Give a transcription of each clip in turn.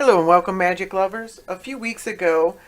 Hello and welcome, Magic lovers. A few weeks ago,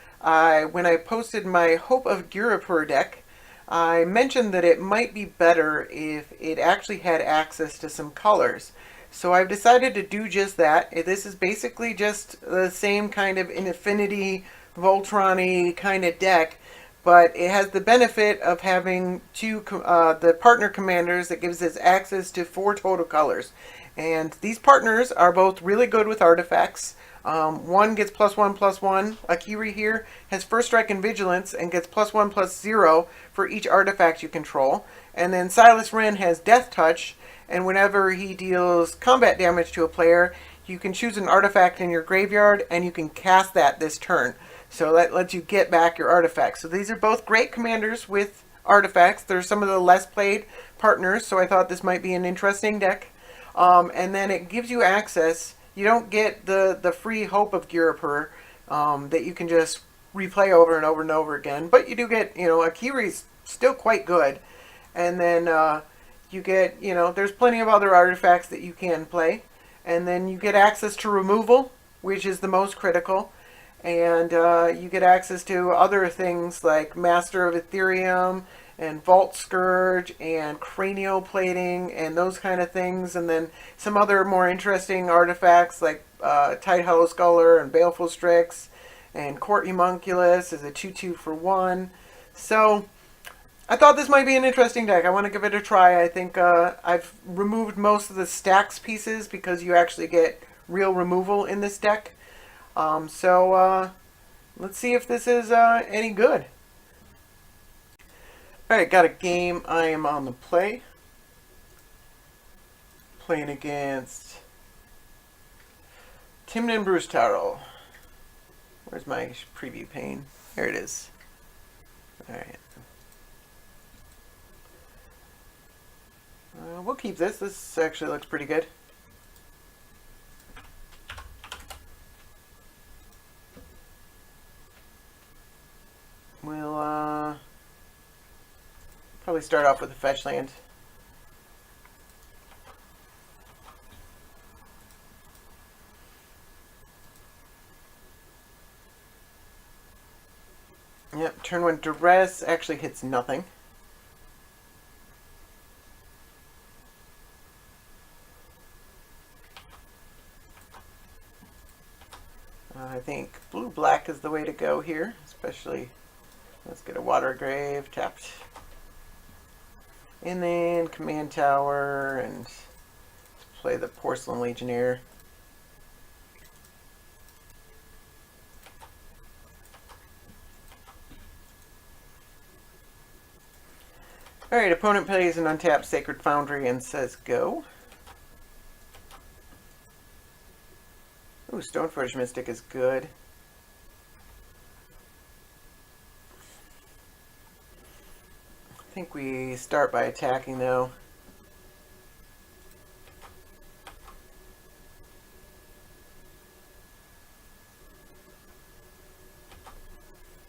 when I posted my Hope of Girapur deck, I mentioned that it might be better if it actually had access to some colors. So I've decided to do just that. This is basically just the same kind of Affinity, Voltron-y kind of deck, but it has the benefit of having the partner commanders that gives us access to 4 total colors. And these partners are both really good with artifacts. One gets +1/+1. Akiri here has First Strike and Vigilance and gets +1/+0 for each artifact you control. And then Silas Renn has Death Touch, and whenever he deals combat damage to a player, you can choose an artifact in your graveyard and you can cast that this turn. So that lets you get back your artifacts. So these are both great commanders with artifacts. They're some of the less played partners, so I thought this might be an interesting deck. And then it gives you access. You don't get the free Hope of Girapur that you can just replay over and over and over again. But you do get, Akiri's still quite good. And then you get, there's plenty of other artifacts that you can play. And then you get access to removal, which is the most critical. And you get access to other things like Master of Ethereum and Vault Scourge and Cranioplating and those kind of things. And then some other more interesting artifacts like Tight Hollow Sculler and Baleful Strix and Court Homunculus is a 2/2 for 1. So I thought this might be an interesting deck. I want to give it a try. I think I've removed most of the stacks pieces because you actually get real removal in this deck. So let's see if this is any good. Alright, got a game. I am on the play. Playing against Tymna and Bruse Tarl. Where's my preview pane? There it is. Alright. We'll keep this. This actually looks pretty good. We'll probably start off with a fetch land. Yep, turn 1 Duress actually hits nothing. I think blue-black is the way to go here, especially. Let's get a Water Grave tapped. And then Command Tower and play the Porcelain Legionnaire. Alright, opponent plays an untapped Sacred Foundry and says go. Ooh, Stoneforge Mystic is good. I think we start by attacking though.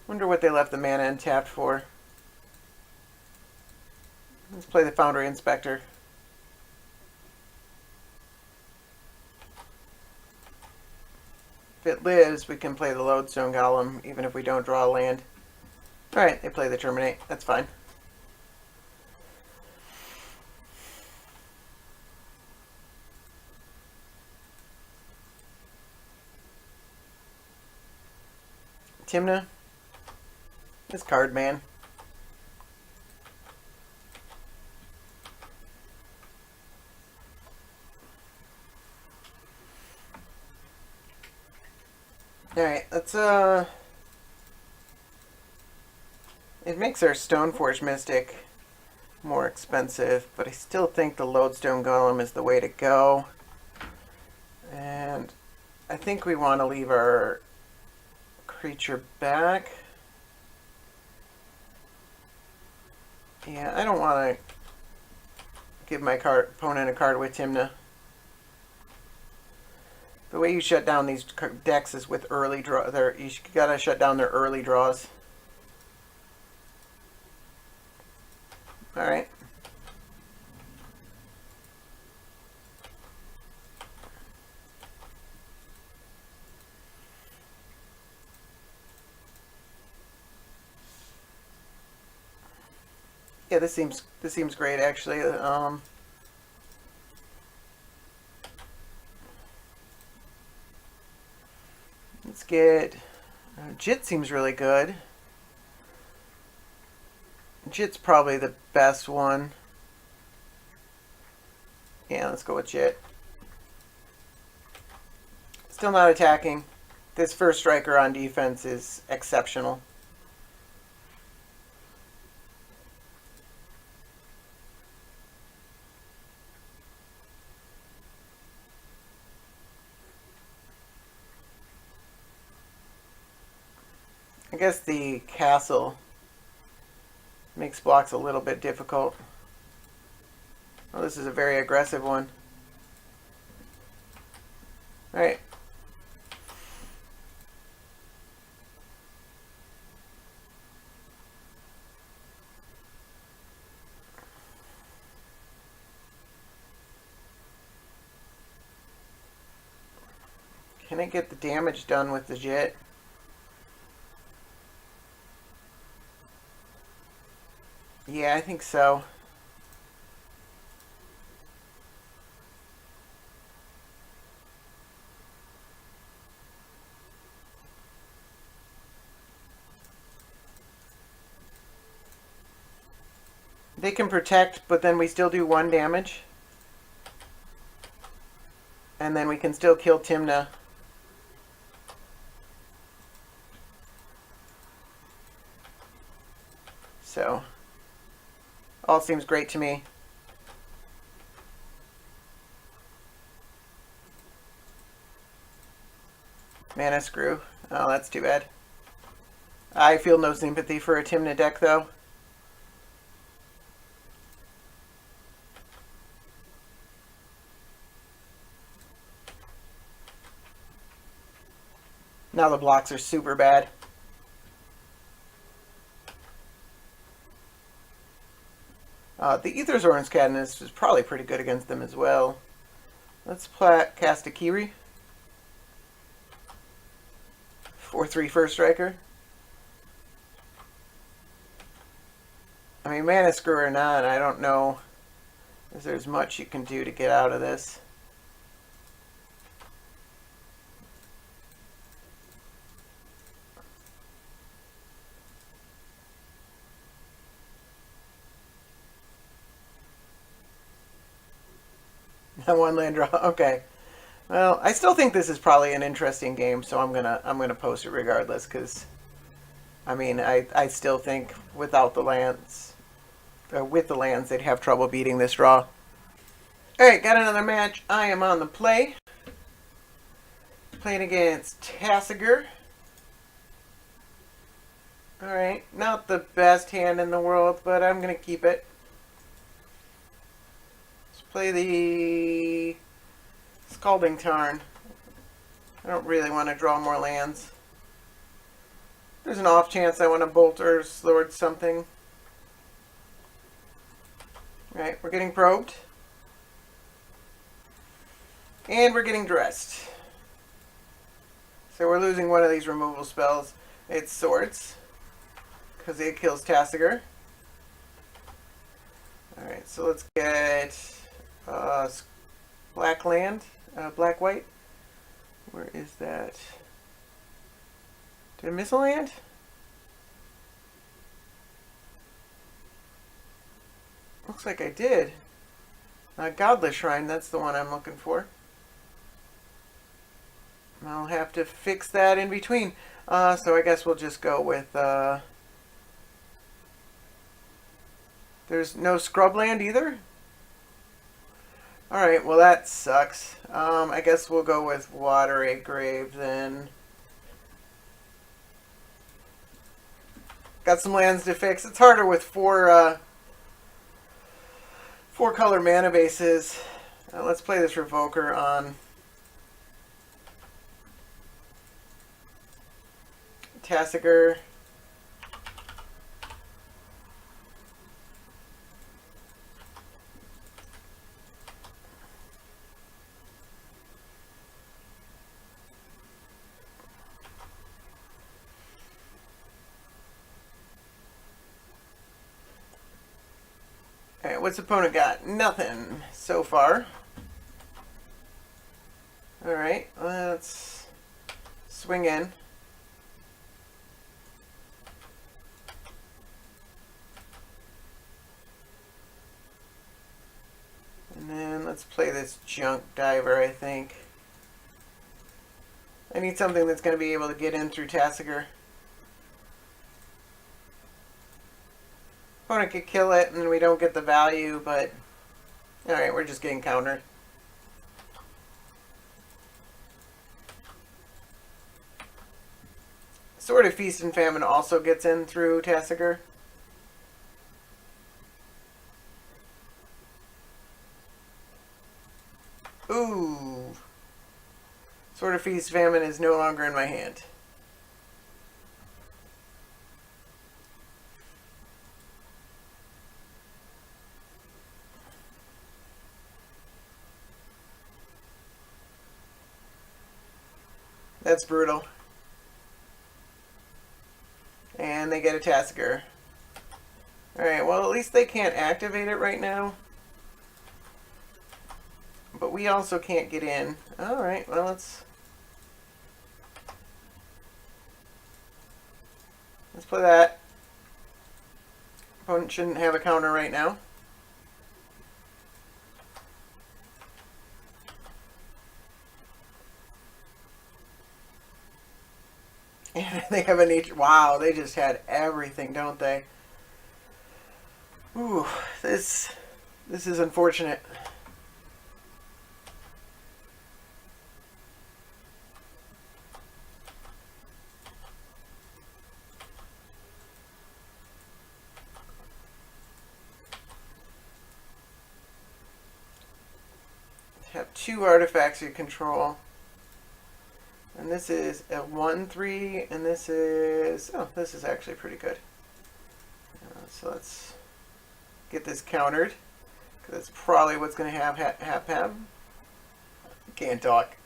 Wonder what they left the mana untapped for. Let's play the Foundry Inspector. If it lives, we can play the Lodestone Golem, even if we don't draw a land. Alright, they play the Terminate. That's fine. Tymna. This card, man. Alright, let's it makes our Stoneforge Mystic more expensive, but I still think the Lodestone Golem is the way to go. And I think we want to leave our creature back. Yeah, I don't want to give my opponent a card with Tymna. The way you shut down these decks is with early draw. You gotta shut down their early draws. All right. Yeah, this seems great actually. Let's get Jit seems really good. Jit's probably the best one. Yeah, let's go with Jit. Still not attacking. This first striker on defense is exceptional. I guess the castle makes blocks a little bit difficult. Oh, this is a very aggressive one. Alright. Can I get the damage done with the Jit? Yeah, I think so. They can protect, but then we still do 1 damage. And then we can still kill Tymna. So, all seems great to me. Mana screw. Oh, that's too bad. I feel no sympathy for a Tymna deck, though. Now the blocks are super bad. The Aether's Cadmus is probably pretty good against them as well. Let's cast Akiri. 4/3 first striker. I mean, mana screw or not, I don't know if there's much you can do to get out of this. One land draw. Okay. Well, I still think this is probably an interesting game, so I'm gonna post it regardless, because I mean I still think without the lands, with the lands, they'd have trouble beating this draw. All right, got another match. I am on the play, playing against Tasigur. All right, not the best hand in the world, but I'm gonna keep it. Let's play the Scalding Tarn. I don't really want to draw more lands. There's an off chance I want to bolt or Lord something. Alright, we're getting probed. And we're getting dressed. So we're losing one of these removal spells. It's Swords, because it kills Tasigur. Alright, so let's get black land. Black-white. Where is that? Did I miss a land? Looks like I did. Godless Shrine, that's the one I'm looking for. I'll have to fix that in between. So I guess we'll just go with... there's no scrubland either? Alright, well that sucks. I guess we'll go with Watery Grave then. Got some lands to fix. It's harder with four color mana bases. Let's play this Revoker on Tasigur. Alright, what's the opponent got? Nothing so far. Alright, let's swing in. And then let's play this junk diver, I think. I need something that's going to be able to get in through Tasigur. Opponent could kill it and we don't get the value, but alright, we're just getting countered. Sword of Feast and Famine also gets in through Tasigur. Ooh. Sword of Feast Famine is no longer in my hand. That's brutal. And they get a Tasigur. Alright, well at least they can't activate it right now. But we also can't get in. Alright, well let's play that. Opponent shouldn't have a counter right now. And they have a nature. Wow, they just had everything, don't they? Ooh, this is unfortunate. Have 2 artifacts you control. And this is a 1/3, and this is... Oh, this is actually pretty good. So let's get this countered. Because that's probably what's going to have. Can't talk.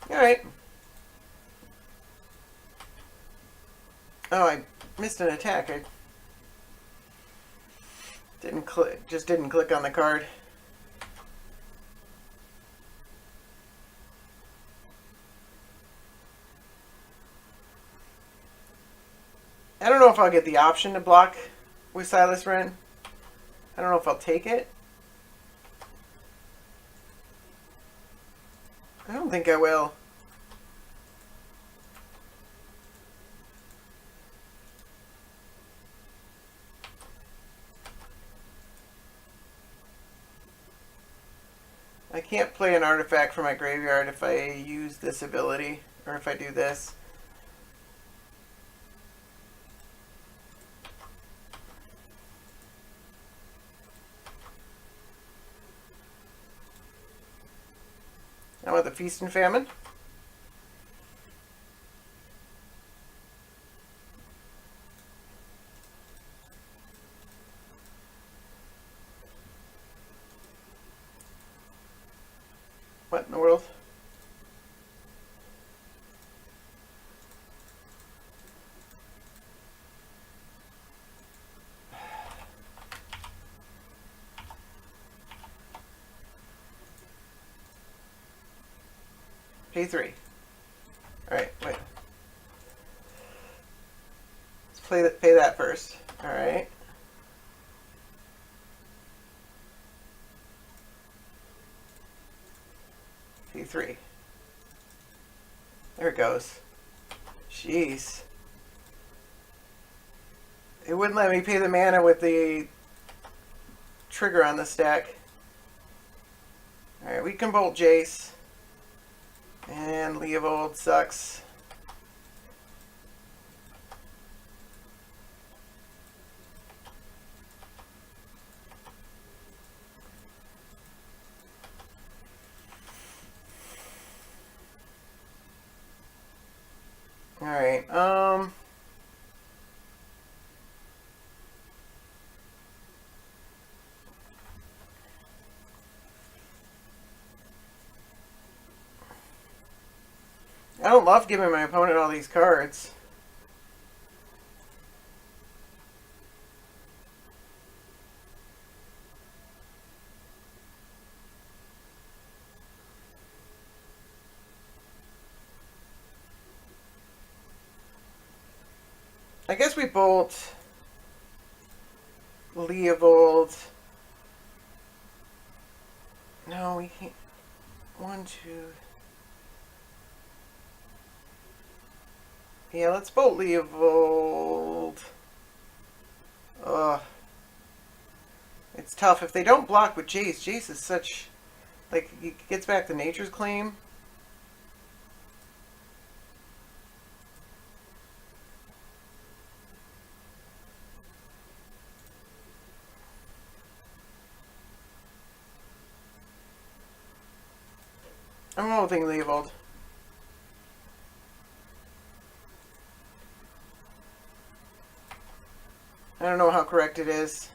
Alright. Oh, I missed an attack. I didn't click, just didn't click on the card. I don't know if I'll get the option to block with Silas Renn. I don't know if I'll take it. I don't think I will. I can't play an artifact from my graveyard if I use this ability, or if I do this. Now with the Feast and Famine. What in the world? Pay 3. Alright, wait. Let's pay that first. Alright. Pay 3. There it goes. Jeez. It wouldn't let me pay the mana with the trigger on the stack. Alright, we can bolt Jace. And Leovold sucks. Alright, I don't love giving my opponent all these cards. I guess we bolt Leovold. No, we can't. 1, 2. Yeah, let's bolt Leovold. Ugh. It's tough. If they don't block with Jace, Jace is such... Like, he gets back to Nature's Claim. I'm holding Leovold. I don't know how correct it is.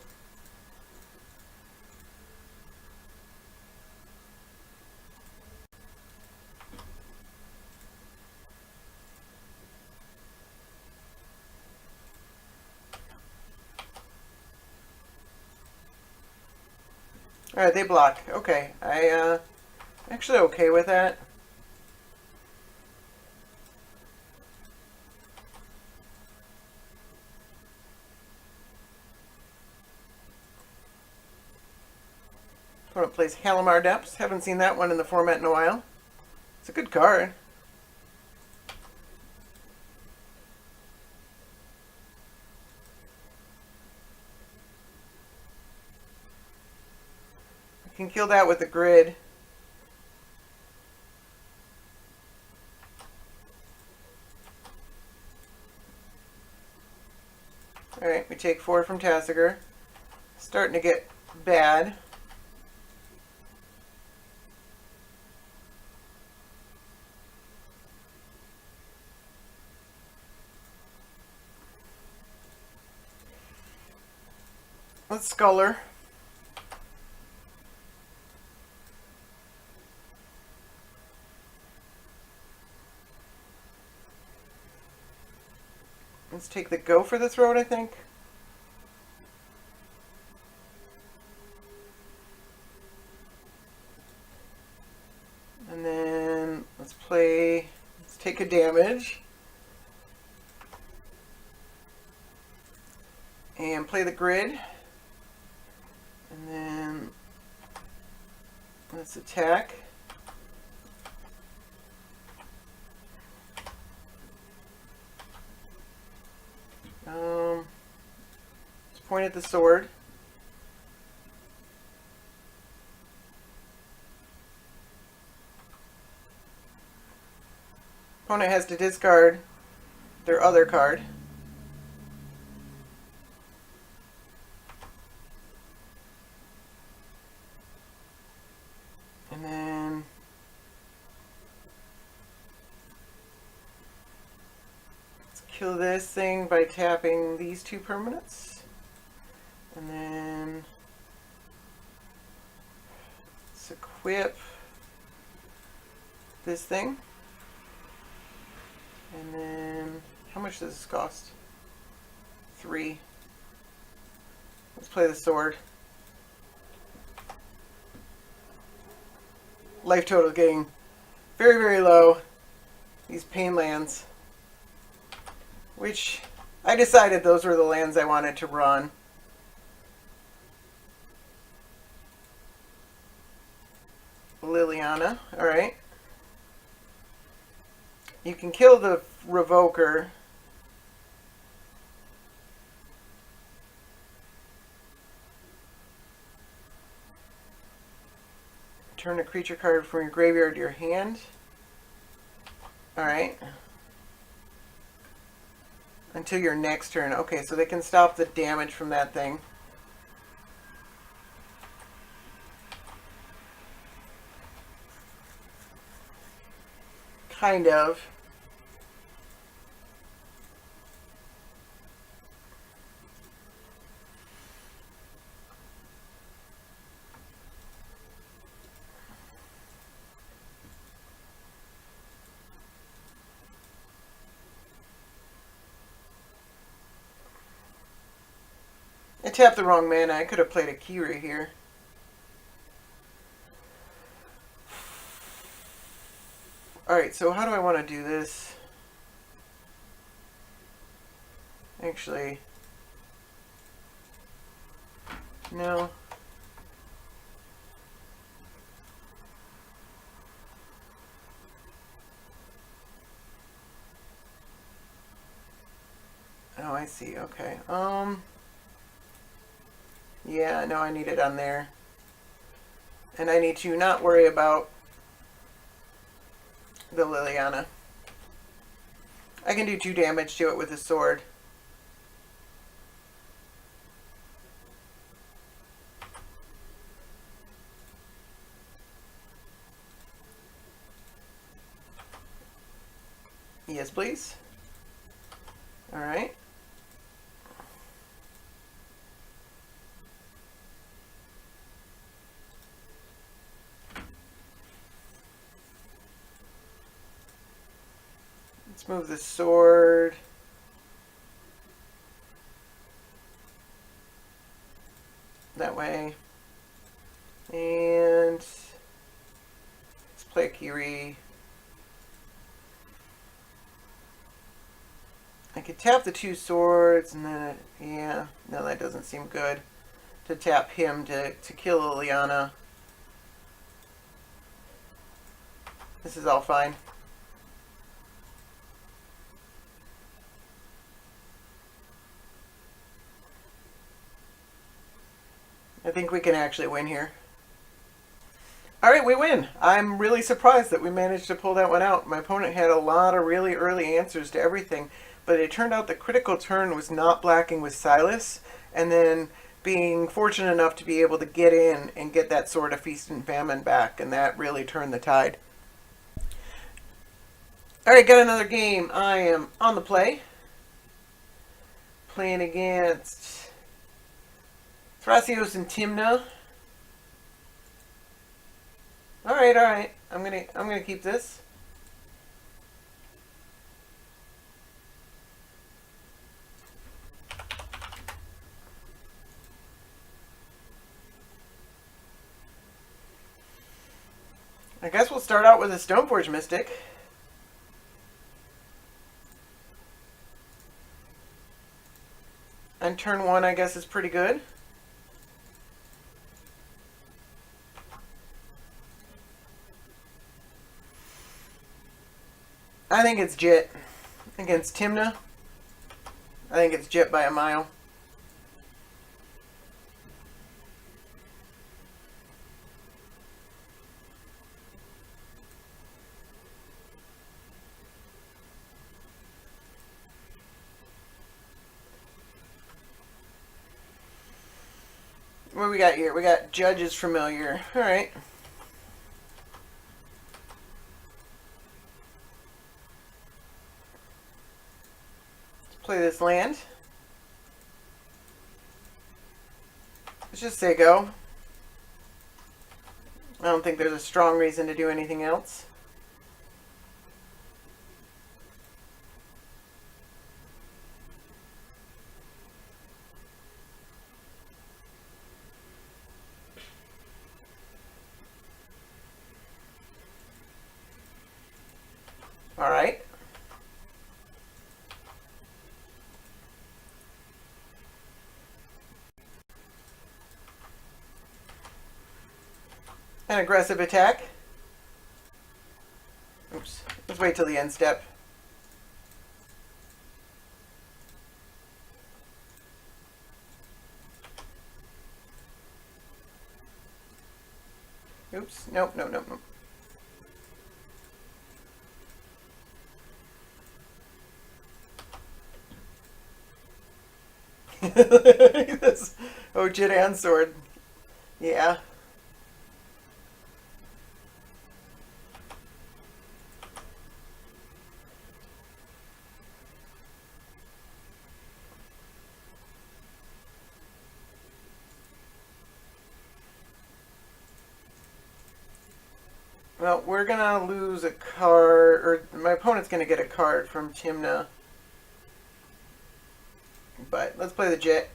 Alright, they block. Okay. Actually okay with that. Opponent plays Halimar Depths. Haven't seen that one in the format in a while. It's a good card. I can kill that with the grid. Alright, we take 4 from Tasigur. Starting to get bad. Let's Sculler. Let's take the Go for the Throat, I think. And then let's take a damage. And play the grid. And then let's attack. Let's point at the sword. Opponent has to discard their other card. And then let's kill this thing by tapping these 2 permanents. And then let's equip this thing. And then how much does this cost? 3. Let's play the sword. Life total getting very, very low. These pain lands. Which I decided those were the lands I wanted to run. Liliana, alright. You can kill the Revoker. Turn a creature card from your graveyard to your hand. Alright. Until your next turn. Okay, so they can stop the damage from that thing. Kind of. tapped the wrong mana. I could have played Akiri here. Alright, so how do I want to do this? Actually, no. Oh, I see. Okay. Yeah, no, I need it on there. And I need to not worry about the Liliana. I can do 2 damage to it with a sword. Yes, please. Alright. Let's move the sword. That way. And let's play Akiri. I could tap the 2 swords and then, yeah, no, that doesn't seem good. To tap him to kill Liliana. This is all fine. I think we can actually win here. Alright, we win. I'm really surprised that we managed to pull that one out. My opponent had a lot of really early answers to everything, but it turned out the critical turn was not blacking with Silas, and then being fortunate enough to be able to get in and get that Sword of Feast and Famine back, and that really turned the tide. Alright, got another game. I am on the play. Playing against Thrasios and Tymna. Alright. I'm gonna keep this. I guess we'll start out with a Stoneforge Mystic. And turn 1, I guess, is pretty good. I think it's Jit against Tymna. I think it's Jit by a mile. What do we got here? We got Judge's Familiar. Alright. Play this land. Let's just say go. I don't think there's a strong reason to do anything else. Alright. An aggressive attack. Oops. Let's wait till the end step. Oops. Nope. This, oh, Jit and Sword. Yeah. Well, we're gonna lose a card, or my opponent's gonna get a card from Tymna. But let's play the Jit.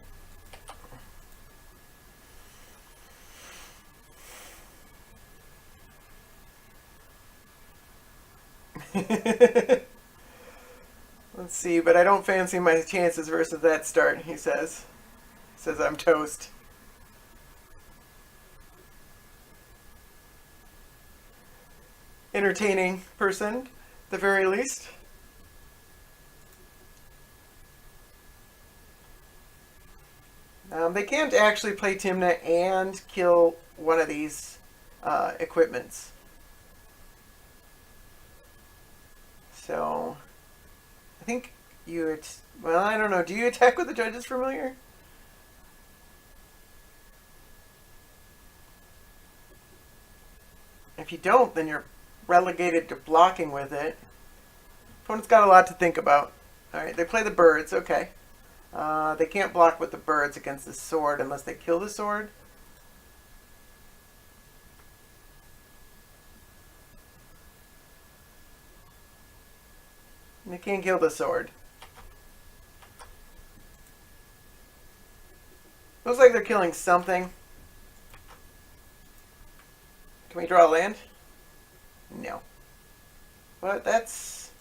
Let's see, but I don't fancy my chances versus that start, he says. Says I'm toast. Entertaining person, at the very least. They can't actually play Tymna and kill one of these equipments. So, I think you... Well, I don't know. Do you attack with the Judge's Familiar? If you don't, then you're relegated to blocking with it. Opponent's got a lot to think about. Alright, they play the birds. Okay. They can't block with the birds against the sword unless they kill the sword. And they can't kill the sword. Looks like they're killing something. Can we draw a land? No. But that's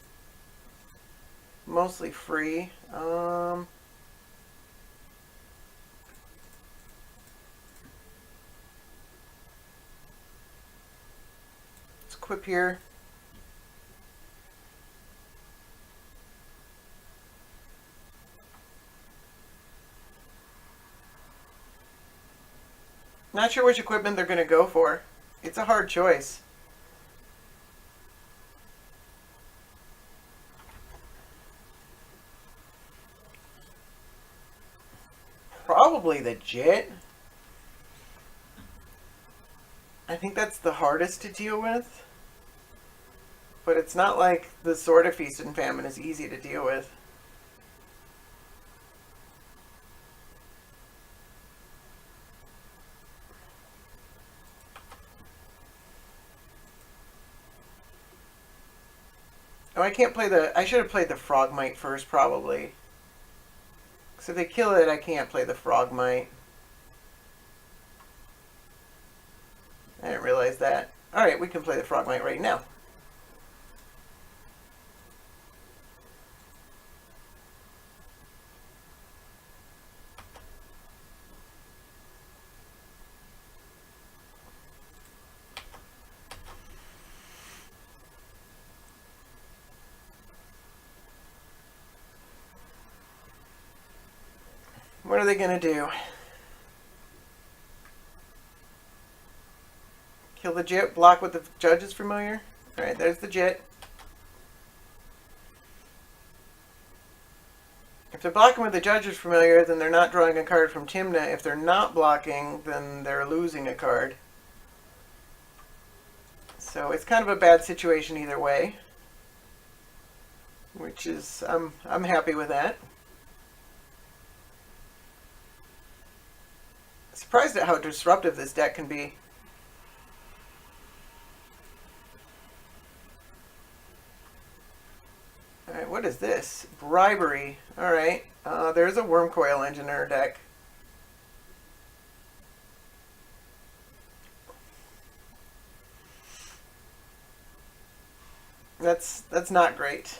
mostly free. Let's equip here. Not sure which equipment they're going to go for. It's a hard choice. Probably the Jet. I think that's the hardest to deal with. But it's not like the Sword of Feast and Famine is easy to deal with. Oh, I can't play the... I should have played the Frogmite first, probably. Because if they kill it, I can't play the Frogmite. I didn't realize that. Alright, we can play the Frogmite right now. What are they going to do? Kill the Jit, block with the Judge's Familiar. Alright, there's the Jit. If they're blocking with the Judge's Familiar, then they're not drawing a card from Tymna. If they're not blocking, then they're losing a card. So it's kind of a bad situation either way. Which is, I'm happy with that. Surprised at how disruptive this deck can be. Alright, what is this? Bribery. Alright, there's a Worm Coil Engine in our deck. That's not great.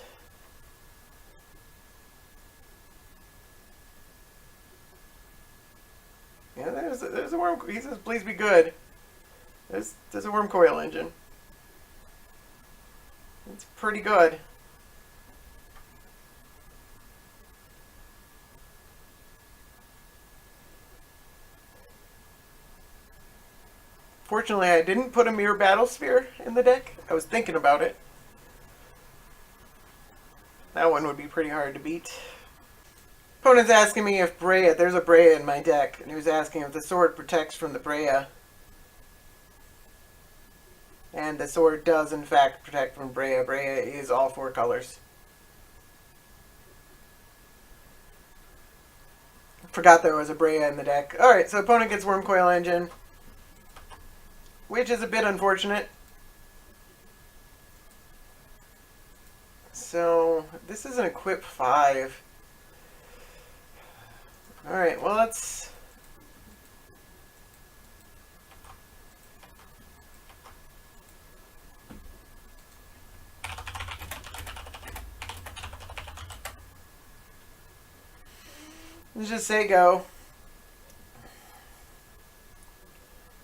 Yeah, there's a worm. He says, "Please be good." There's a Worm Coil Engine. It's pretty good. Fortunately, I didn't put a Mirror Battle Sphere in the deck. I was thinking about it. That one would be pretty hard to beat. Opponent's asking me if Brea, there's a Brea in my deck, and he was asking if the sword protects from the Brea. And the sword does, in fact, protect from Brea. Brea is all 4 colors. Forgot there was a Brea in the deck. Alright, so opponent gets Worm Coil Engine, which is a bit unfortunate. So, this is an Equip 5. Alright, well, let's... Let's just say go.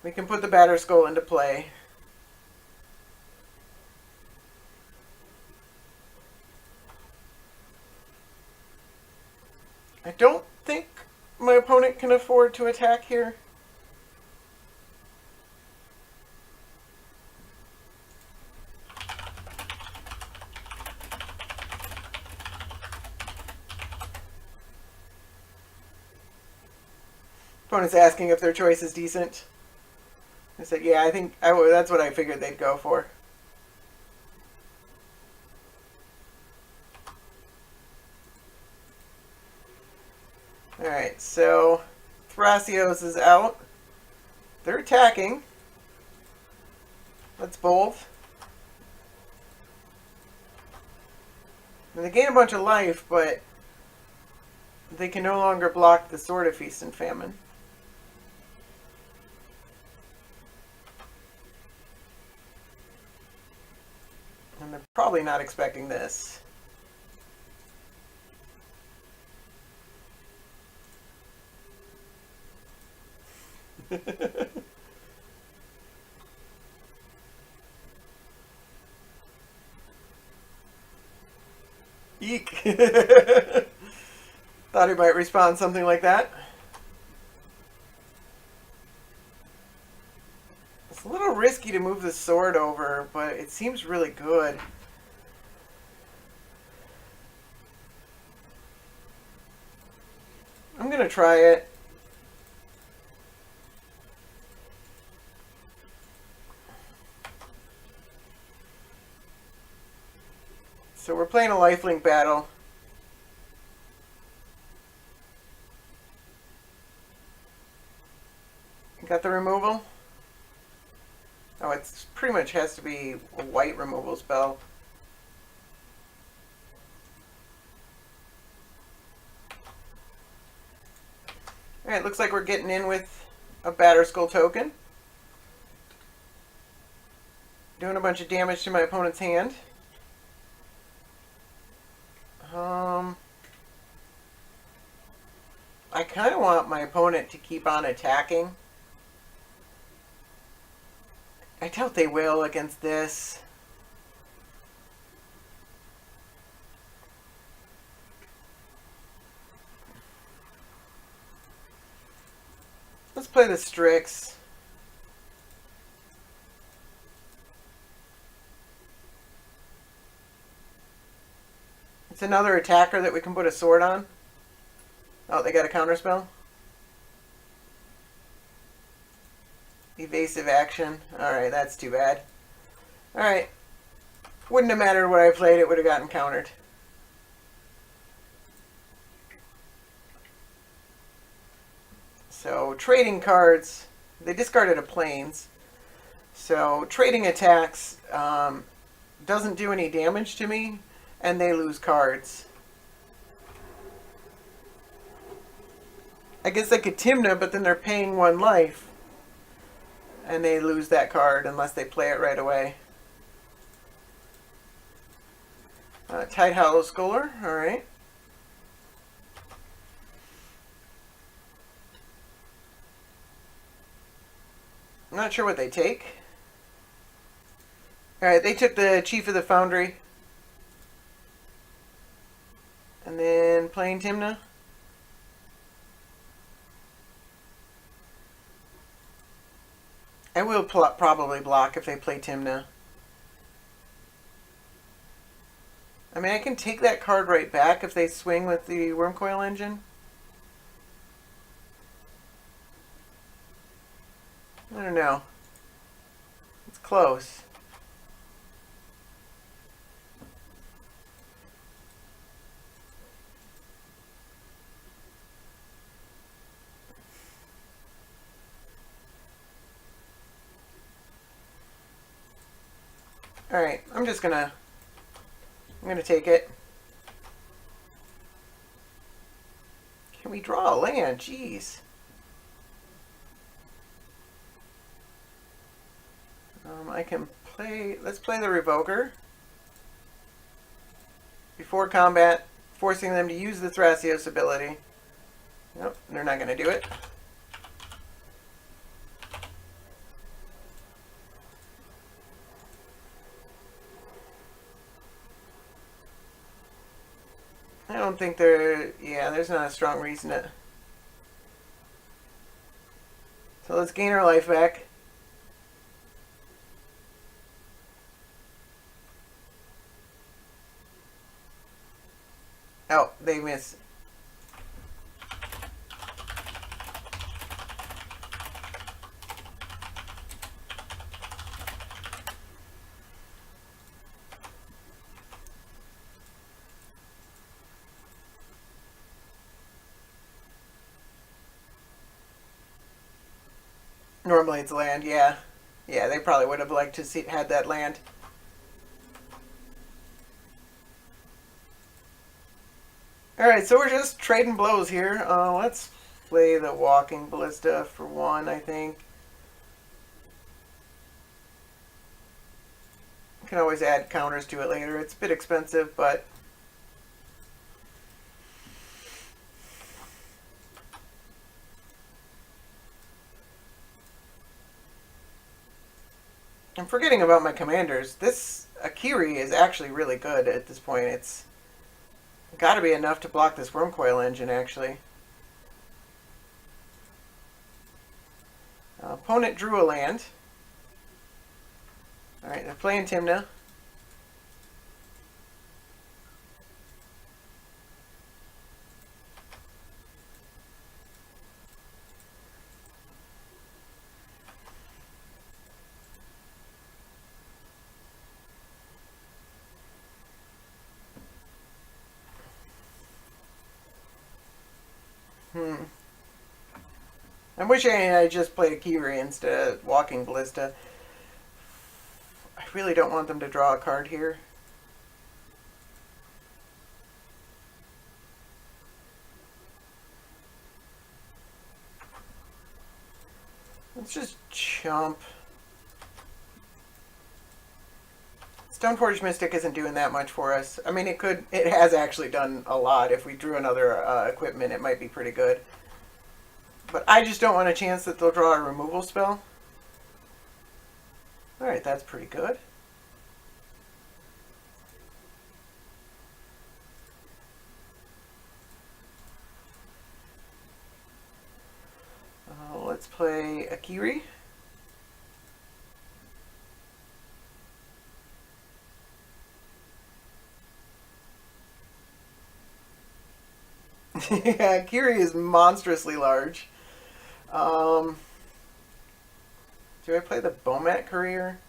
We can put the Batter Skull into play. I don't think my opponent can afford to attack here. Opponent's asking if their choice is decent. I said, yeah, I think that's what I figured they'd go for. Alright, so Thrasios is out. They're attacking. That's bold. And they gain a bunch of life, but they can no longer block the Sword of Feast and Famine. And they're probably not expecting this. Eek. Thought he might respond something like that. It's a little risky to move the sword over, but it seems really good. I'm going to try it. So we're playing a lifelink battle. Got the removal? Oh, it's pretty much has to be a white removal spell. Alright, looks like we're getting in with a Batter Skull token. Doing a bunch of damage to my opponent's hand. I kind of want my opponent to keep on attacking. I doubt they will against this. Let's play the Strix. It's another attacker that we can put a sword on. Oh, they got a counterspell? Evasive action. Alright, that's too bad. Alright. Wouldn't have mattered what I played, it would have gotten countered. So, trading cards. They discarded a Plains. So, trading attacks doesn't do any damage to me, and they lose cards. I guess they could Tymna, but then they're paying 1 life. And they lose that card unless they play it right away. Tide Hollow Scholar, alright. I'm not sure what they take. Alright, they took the Chief of the Foundry. And then playing Tymna. I will probably block if they play Tymna. I mean, I can take that card right back if they swing with the Wormcoil Engine. I don't know. It's close. Alright, I'm gonna take it. Can we draw a land? Jeez. I can play, let's play the Revoker. Before combat, forcing them to use the Thrasios ability. Nope, they're not going to do it. I don't think they're... Yeah, there's not a strong reason to... So let's gain our life back. Oh, they miss. Normally it's land, yeah. Yeah, they probably would have liked to see had that land. Alright, so we're just trading blows here. Let's play the walking ballista for one, I think. You can always add counters to it later. It's a bit expensive, but... I'm forgetting about my commanders. This Akiri is actually really good at this point. It's got to be enough to block this worm coil engine, actually. Opponent drew a land. Alright, they're playing Tymna. I'm wishing I just played Akiri instead of walking ballista. I really don't want them to draw a card here. Let's just chump. Stoneforge Mystic isn't doing that much for us. I mean, it has actually done a lot. If we drew another equipment, it might be pretty good. But I just don't want a chance that they'll draw a removal spell. Alright, that's pretty good. Let's play Akiri. Yeah, Akiri is monstrously large. Do I play the Bomat Courier?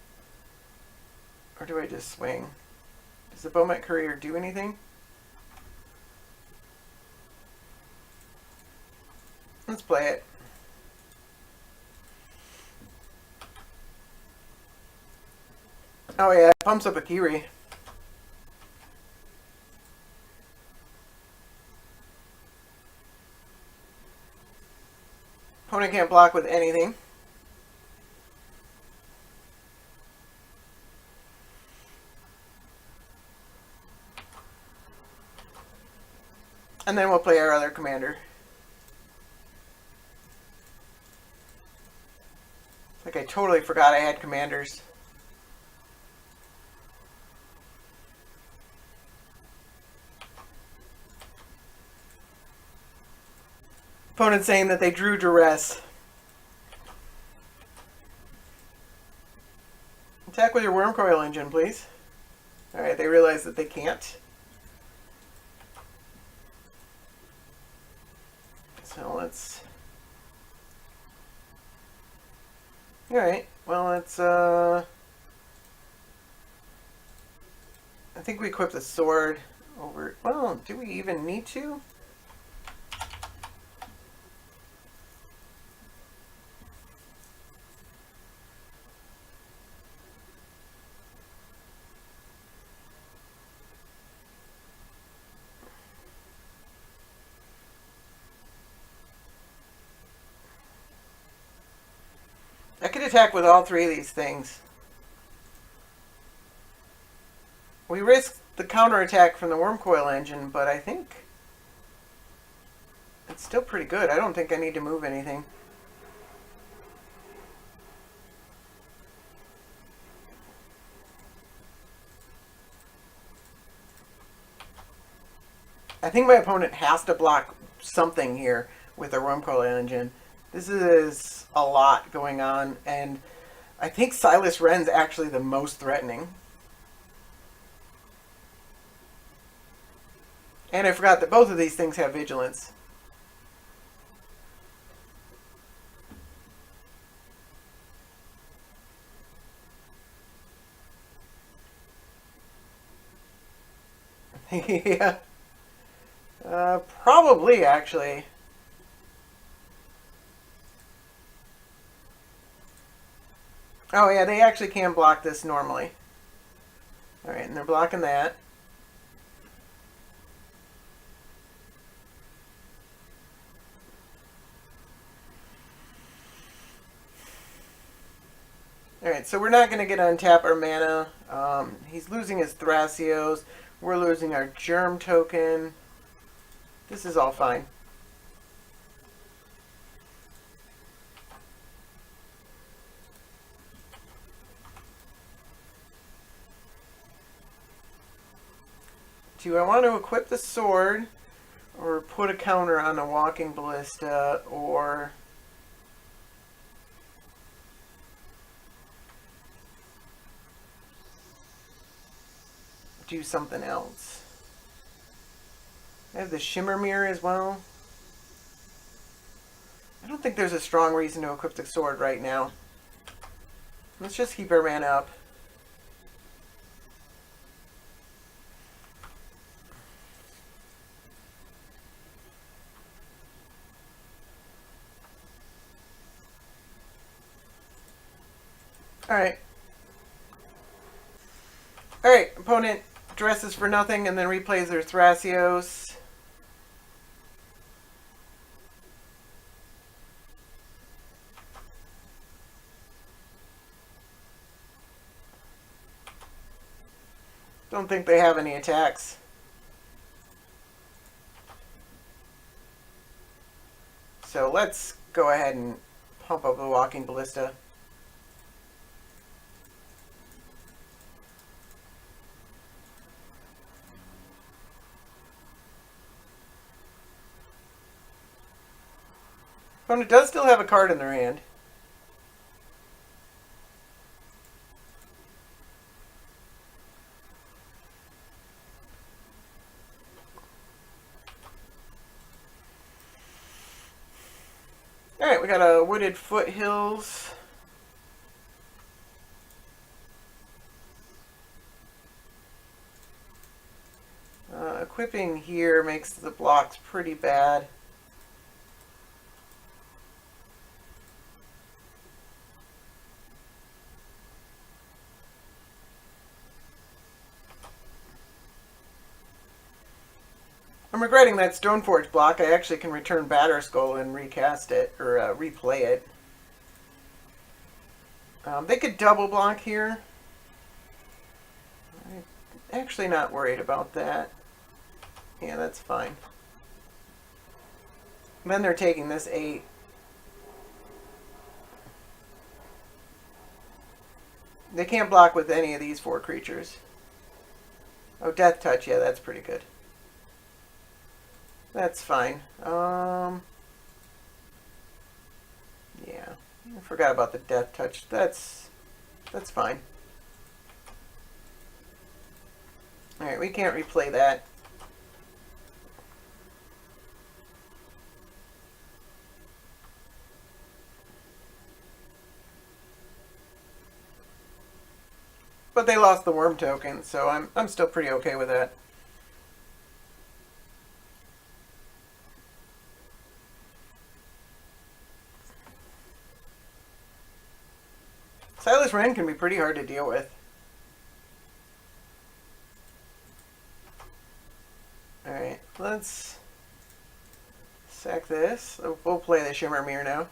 Or do I just swing? Does the Bomat Courier do anything? Let's play it. Oh yeah, it pumps up Akiri. Opponent can't block with anything. And then we'll play our other commander. Like I totally forgot I had commanders. Opponent saying that they drew duress. Attack with your worm coil engine, please. Alright, they realize that they can't. So let's... Alright, well let's I think we equip the sword over... Well, do we even need to? I could attack with all three of these things. We risk the counterattack from the worm coil engine, but I think It's still pretty good. I don't think I need to move anything. I think my opponent has to block something here with a Wormcoil engine. This is a lot going on, and I think Silas Renn's actually the most threatening. And I forgot that both of these things have vigilance. Yeah. Probably, actually. Oh, yeah, they actually can block this normally. Alright, and they're blocking that. Alright, so we're not going to get to untap our mana. He's losing his Thrasios. We're losing our Germ token. This is all fine. Do I want to equip the sword, or put a counter on a walking ballista, or do something else? I have the Shimmer Mirror as well. I don't think there's a strong reason to equip the sword right now. Let's just keep our mana up. Alright. Alright, opponent dresses for nothing and then replays their Thrasios. Don't think they have any attacks. So let's go ahead and pump up the walking ballista. Opponent does still have a card in their hand. Alright, we got a Wooded Foothills. Equipping here makes the blocks pretty bad. I'm regretting that Stoneforge block. I actually can return Batterskull and recast it, or replay it. They could double block here. I'm actually not worried about that. Yeah, that's fine. Then they're taking this 8. They can't block with any of these 4 creatures. Oh, Death Touch. Yeah, that's pretty good. That's fine. Yeah, I forgot about the Death Touch. That's fine. Alright, we can't replay that. But they lost the worm token, so I'm still pretty okay with that. Silas Renn can be pretty hard to deal with. Alright, let's sack this. We'll play the Shimmer Mirror now.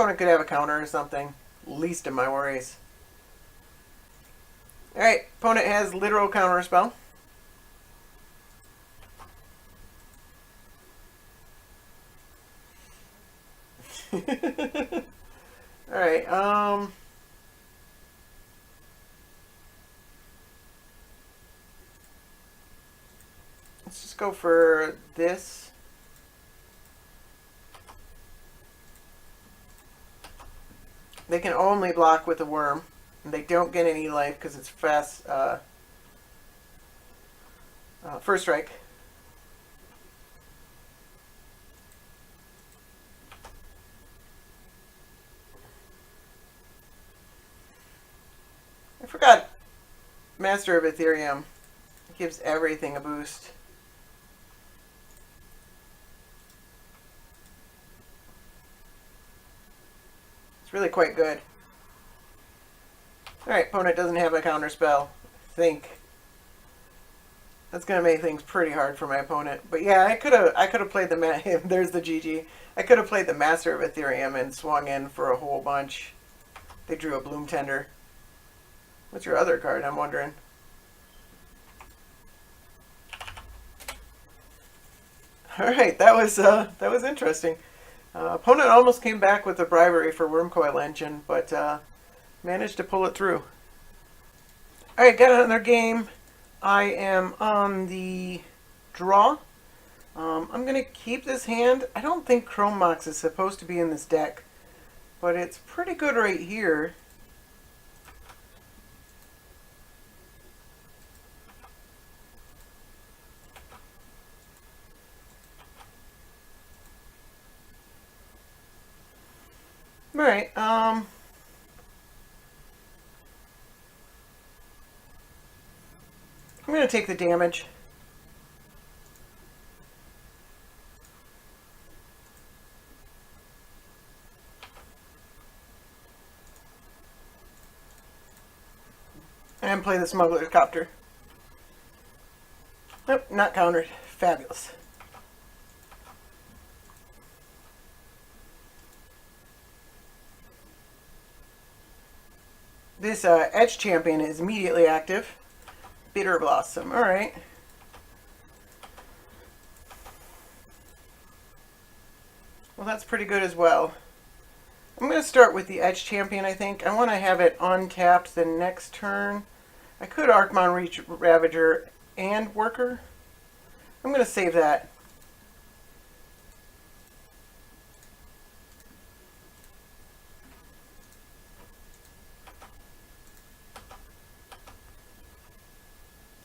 Opponent could have a counter or something. Least of my worries. Alright, opponent has literal counter spell. Alright, let's just go for this. They can only block with a worm. And they don't get any life because it's fast. First strike. I forgot Master of Ethereum gives everything a boost. It's really quite good. Alright, opponent doesn't have a counter spell. I think that's gonna make things pretty hard for my opponent. But yeah, I could have played the there's the GG. I could have played the Master of Ethereum and swung in for a whole bunch. They drew a Bloom Tender. What's your other card? I'm wondering. All right, that was interesting. Opponent almost came back with a bribery for Wormcoil Engine, but managed to pull it through. All right, got another game. I am on the draw. I'm gonna keep this hand. I don't think Chrome Mox is supposed to be in this deck, but it's pretty good right here. Alright, I'm going to take the damage. And play the Smuggler's Copter. Nope, not countered. Fabulous. This Edge Champion is immediately active. Bitter Blossom. Alright. Well, that's pretty good as well. I'm going to start with the Edge Champion, I think. I want to have it untapped the next turn. I could Archmon Reach Ravager and Worker. I'm going to save that.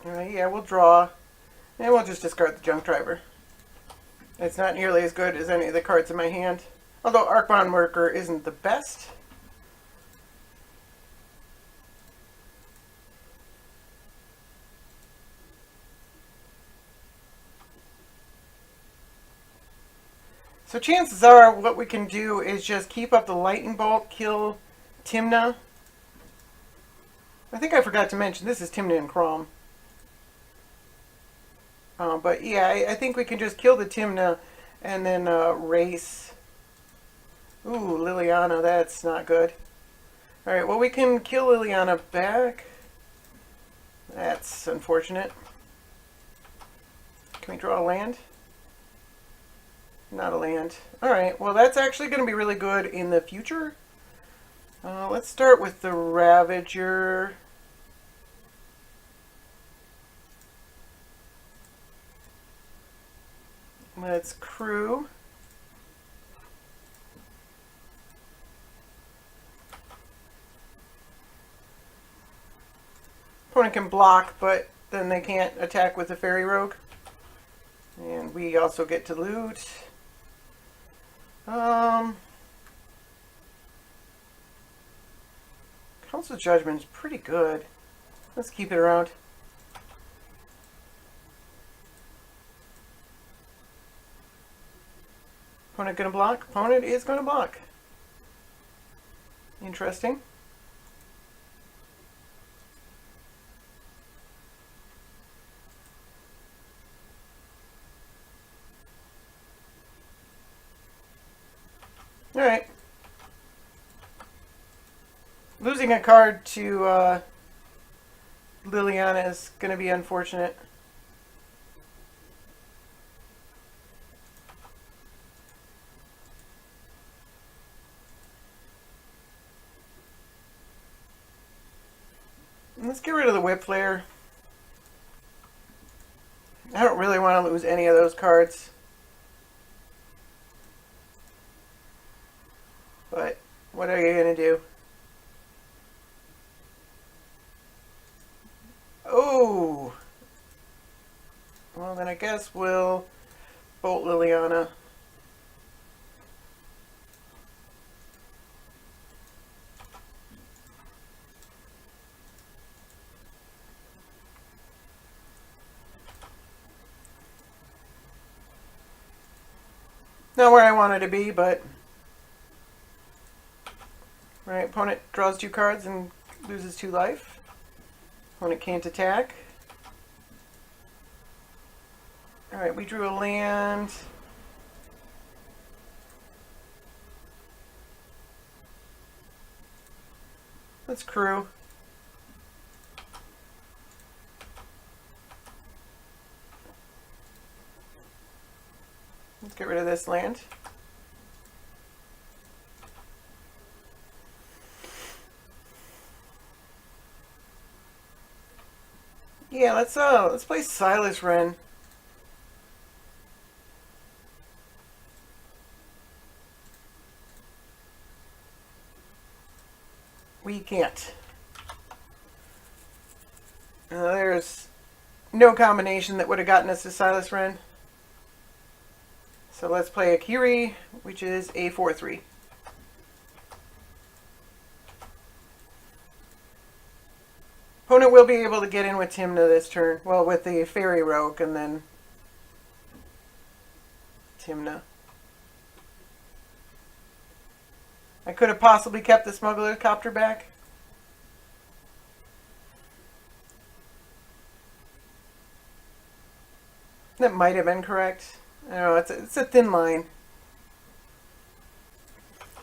Alright, yeah, we'll draw. And we'll just discard the Junk Driver. It's not nearly as good as any of the cards in my hand. Although Archmon Worker isn't the best. So chances are what we can do is just keep up the Lightning Bolt, kill Tymna. I think I forgot to mention this is Tymna and Kraum. But yeah, I think we can just kill the Tymna and then race. Ooh, Liliana, that's not good. Alright, well we can kill Liliana back. That's unfortunate. Can we draw a land? Not a land. Alright, well that's actually going to be really good in the future. Let's start with the Ravager. Let's crew. Opponent can block, but then they can't attack with the Fairy Rogue. And we also get to loot. Council Judgment is pretty good. Let's keep it around. Opponent gonna block? Opponent is gonna block. Interesting. Alright. Losing a card to Liliana is going to be unfortunate. Let's get rid of the Whip Flare. I don't really want to lose any of those cards. But what are you going to do? Oh! Well, then I guess we'll bolt Liliana. Not where I wanted to be, but... Right, opponent draws 2 cards and loses 2 life. Opponent can't attack. Alright, we drew a land. Let's crew. Let's get rid of this land. Yeah, let's play Silas Renn. We can't. There's no combination that would have gotten us to Silas Renn. So let's play Akiri, which is a 4/3. Opponent will be able to get in with Tymna this turn. Well, with the Fairy Rogue and then Tymna. I could have possibly kept the Smuggler's Copter back. That might have been correct. I don't know, it's a thin line.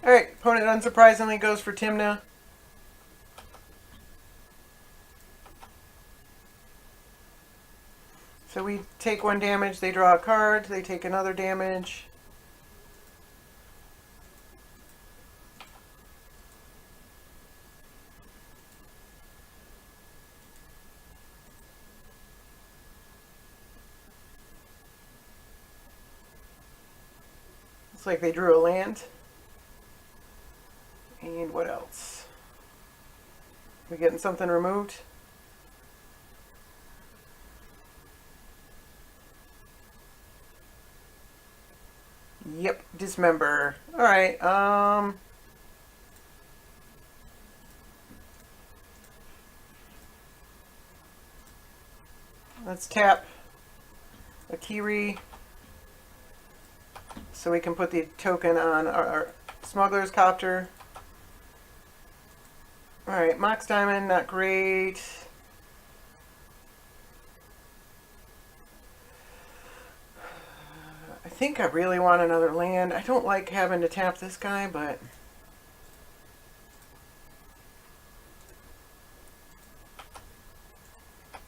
Alright, opponent unsurprisingly goes for Tymna. So we take 1 damage, they draw a card, they take another damage. Looks like they drew a land. And what else? We getting something removed? Yep, dismember. Alright, let's tap Akiri so we can put the token on our Smuggler's Copter. Alright, Mox Diamond, not great. I think I really want another land. I don't like having to tap this guy, but...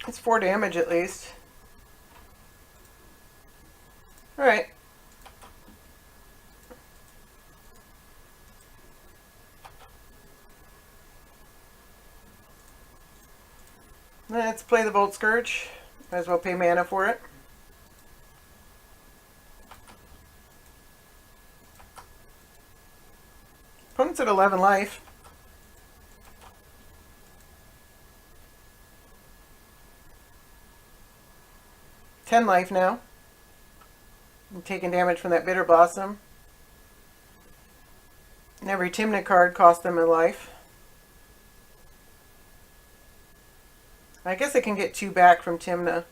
it's 4 damage at least. Alright. Let's play the Volt Scourge. Might as well pay mana for it. Opponent's at 11 life. Ten life now. I'm taking damage from that Bitter Blossom. And every Tymna card cost them a life. I guess I can get 2 back from Tymna.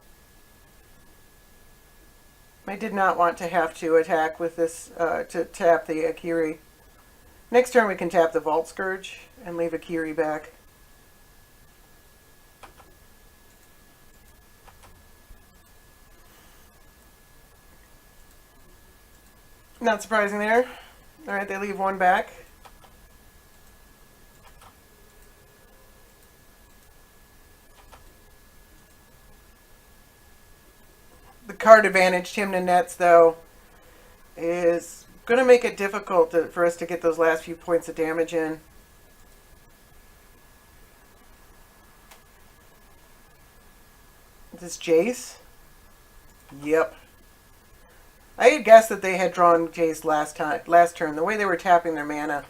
I did not want to have to attack with this, to tap the Akiri. Next turn we can tap the Vault Scourge and leave Akiri back. Not surprising there. Alright, they leave 1 back. card advantage Tymna nets, though, is going to make it difficult for us to get those last few points of damage in. Is this Jace? Yep. I had guessed that they had drawn Jace last turn. The way they were tapping their mana,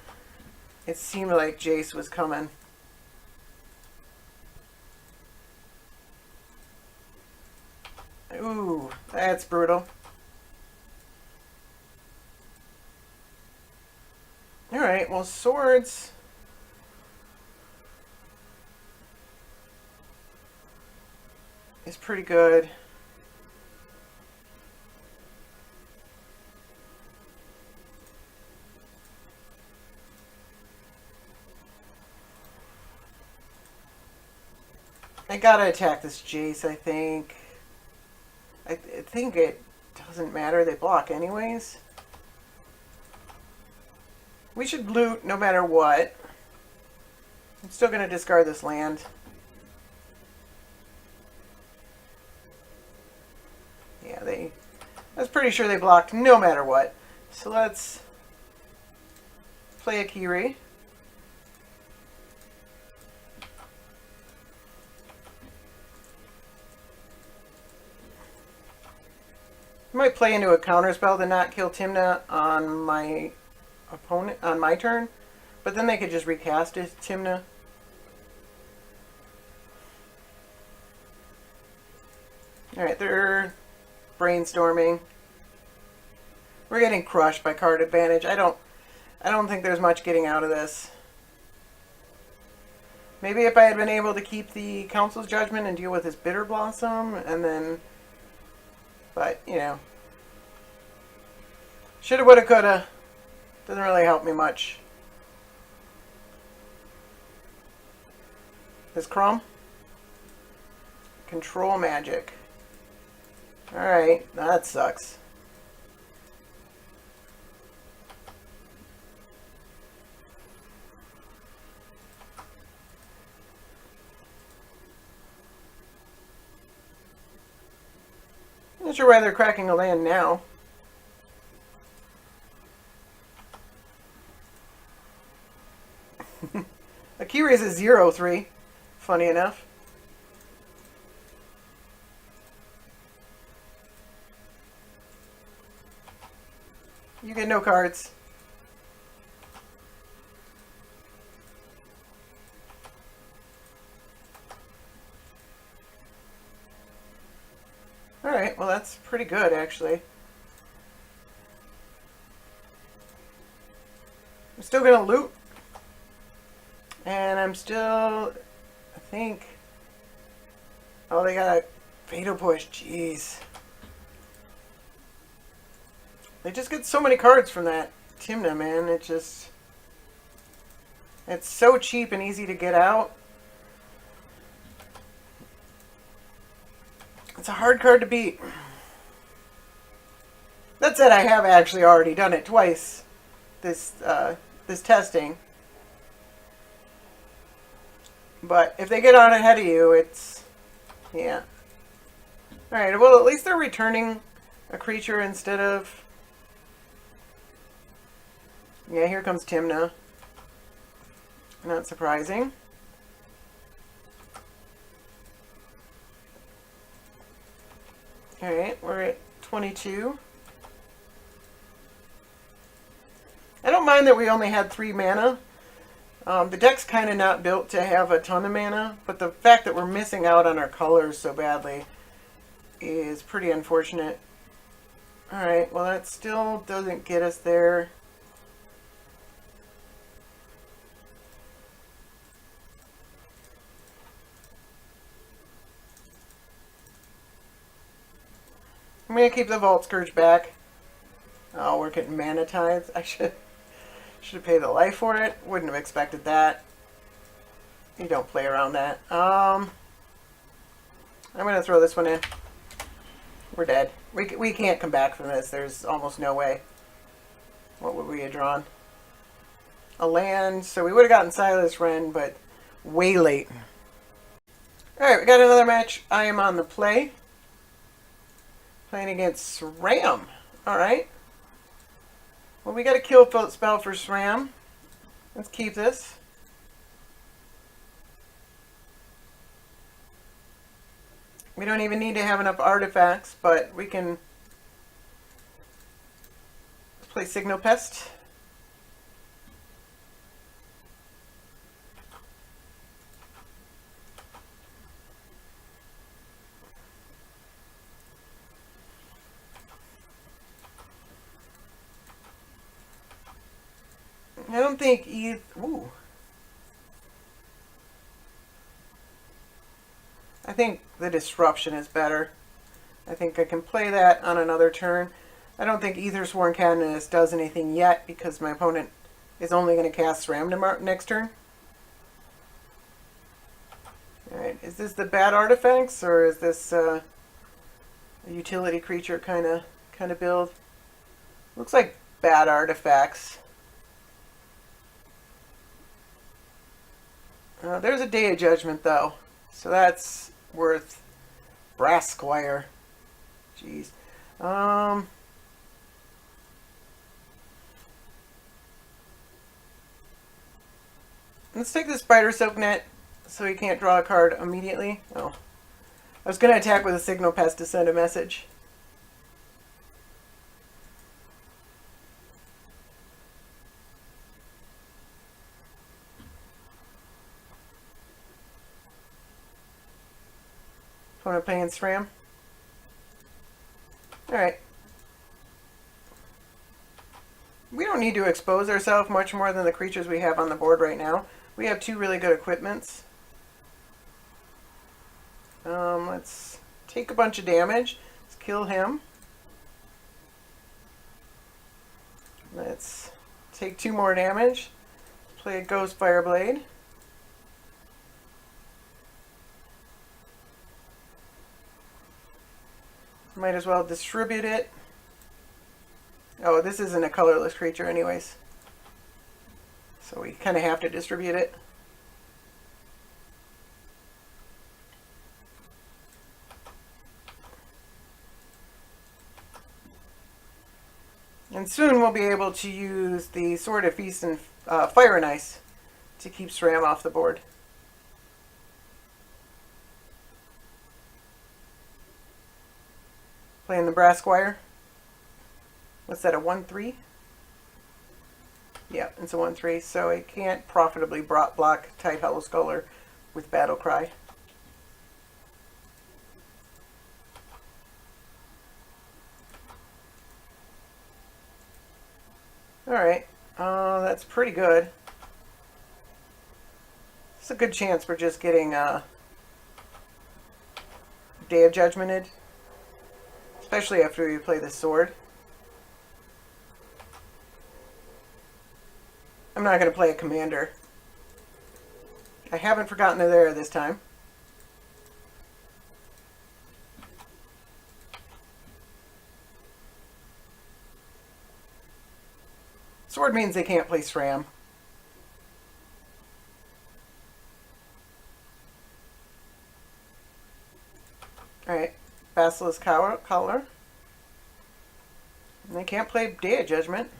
it seemed like Jace was coming. Ooh, that's brutal. Alright, well, swords is pretty good. I gotta attack this Jace, I think. I think it doesn't matter. They block anyways. We should loot no matter what. I'm still going to discard this land. Yeah, I was pretty sure they blocked no matter what. So let's play Akiri. I might play into a counterspell to not kill Tymna on my opponent on my turn, but then they could just recast it, Tymna. Alright, they're brainstorming. We're getting crushed by card advantage. I don't think there's much getting out of this. Maybe if I had been able to keep the Council's Judgment and deal with his Bitter Blossom, and then... But, you know. Shoulda, woulda, coulda. Doesn't really help me much. This Kraum? Control magic. Alright, that sucks. Not sure why they're cracking a land now. Akiri is a 0/3, funny enough. You get no cards. Alright, well that's pretty good actually. I'm still gonna loot. And I'm still, I think, oh, they got a Fatal Push, jeez. They just get so many cards from that Tymna, man. It's so cheap and easy to get out. It's a hard card to beat. That said, I have actually already done it twice, this testing. But if they get on ahead of you, it's... Yeah. Alright, well, at least they're returning a creature instead of... Yeah, here comes Tymna. Not surprising. Alright, we're at 22. I don't mind that we only had 3 mana. The deck's kind of not built to have a ton of mana, but the fact that we're missing out on our colors so badly is pretty unfortunate. Alright, well that still doesn't get us there. I'm going to keep the Vault Scourge back. Oh, we're getting mana tithes. I should have paid the life for it. Wouldn't have expected that. You don't play around that. I'm going to throw this one in. We're dead. We can't come back from this. There's almost no way. What would we have drawn? A land. So we would have gotten Silas Renn, but way late. Alright, we got another match. I am on the play. Playing against Sram. Alright. Well, we got a kill spell for Sram. Let's keep this. We don't even need to have enough artifacts, but we can play Signal Pest. I don't think ooh. I think the Disruption is better. I think I can play that on another turn. I don't think either Sworn Canonist does anything yet because my opponent is only going to cast Sram next turn. Alright, is this the bad artifacts or is this a utility creature kind of build? Looks like bad artifacts. There's a Day of Judgment though, so that's worth Brass Squire. Jeez. Let's take the Spider Silk Net so he can't draw a card immediately. Oh. I was going to attack with a Signal Pest to send a message. Opponent playing Sram. Alright. We don't need to expose ourselves much more than the creatures we have on the board right now. We have two really good equipments. Let's take a bunch of damage. Let's kill him. Let's take 2 more damage. Play a Ghost Fireblade. Might as well distribute it. Oh, this isn't a colorless creature anyways. So we kind of have to distribute it. And soon we'll be able to use the Sword of Feast and Fire and Ice to keep Sram off the board. Playing the Brass Squire. What's that, a 1/3? Yeah, it's a 1/3, so it can't profitably block Tide Hollow Sculler with Battle Cry. Alright, that's pretty good. It's a good chance we're just getting Day of Judgmented, especially after we play the sword. I'm not going to play a commander. I haven't forgotten they're there this time. Sword means they can't play Sram. Alright, Basilisk Collar. And they can't play Day of Judgment.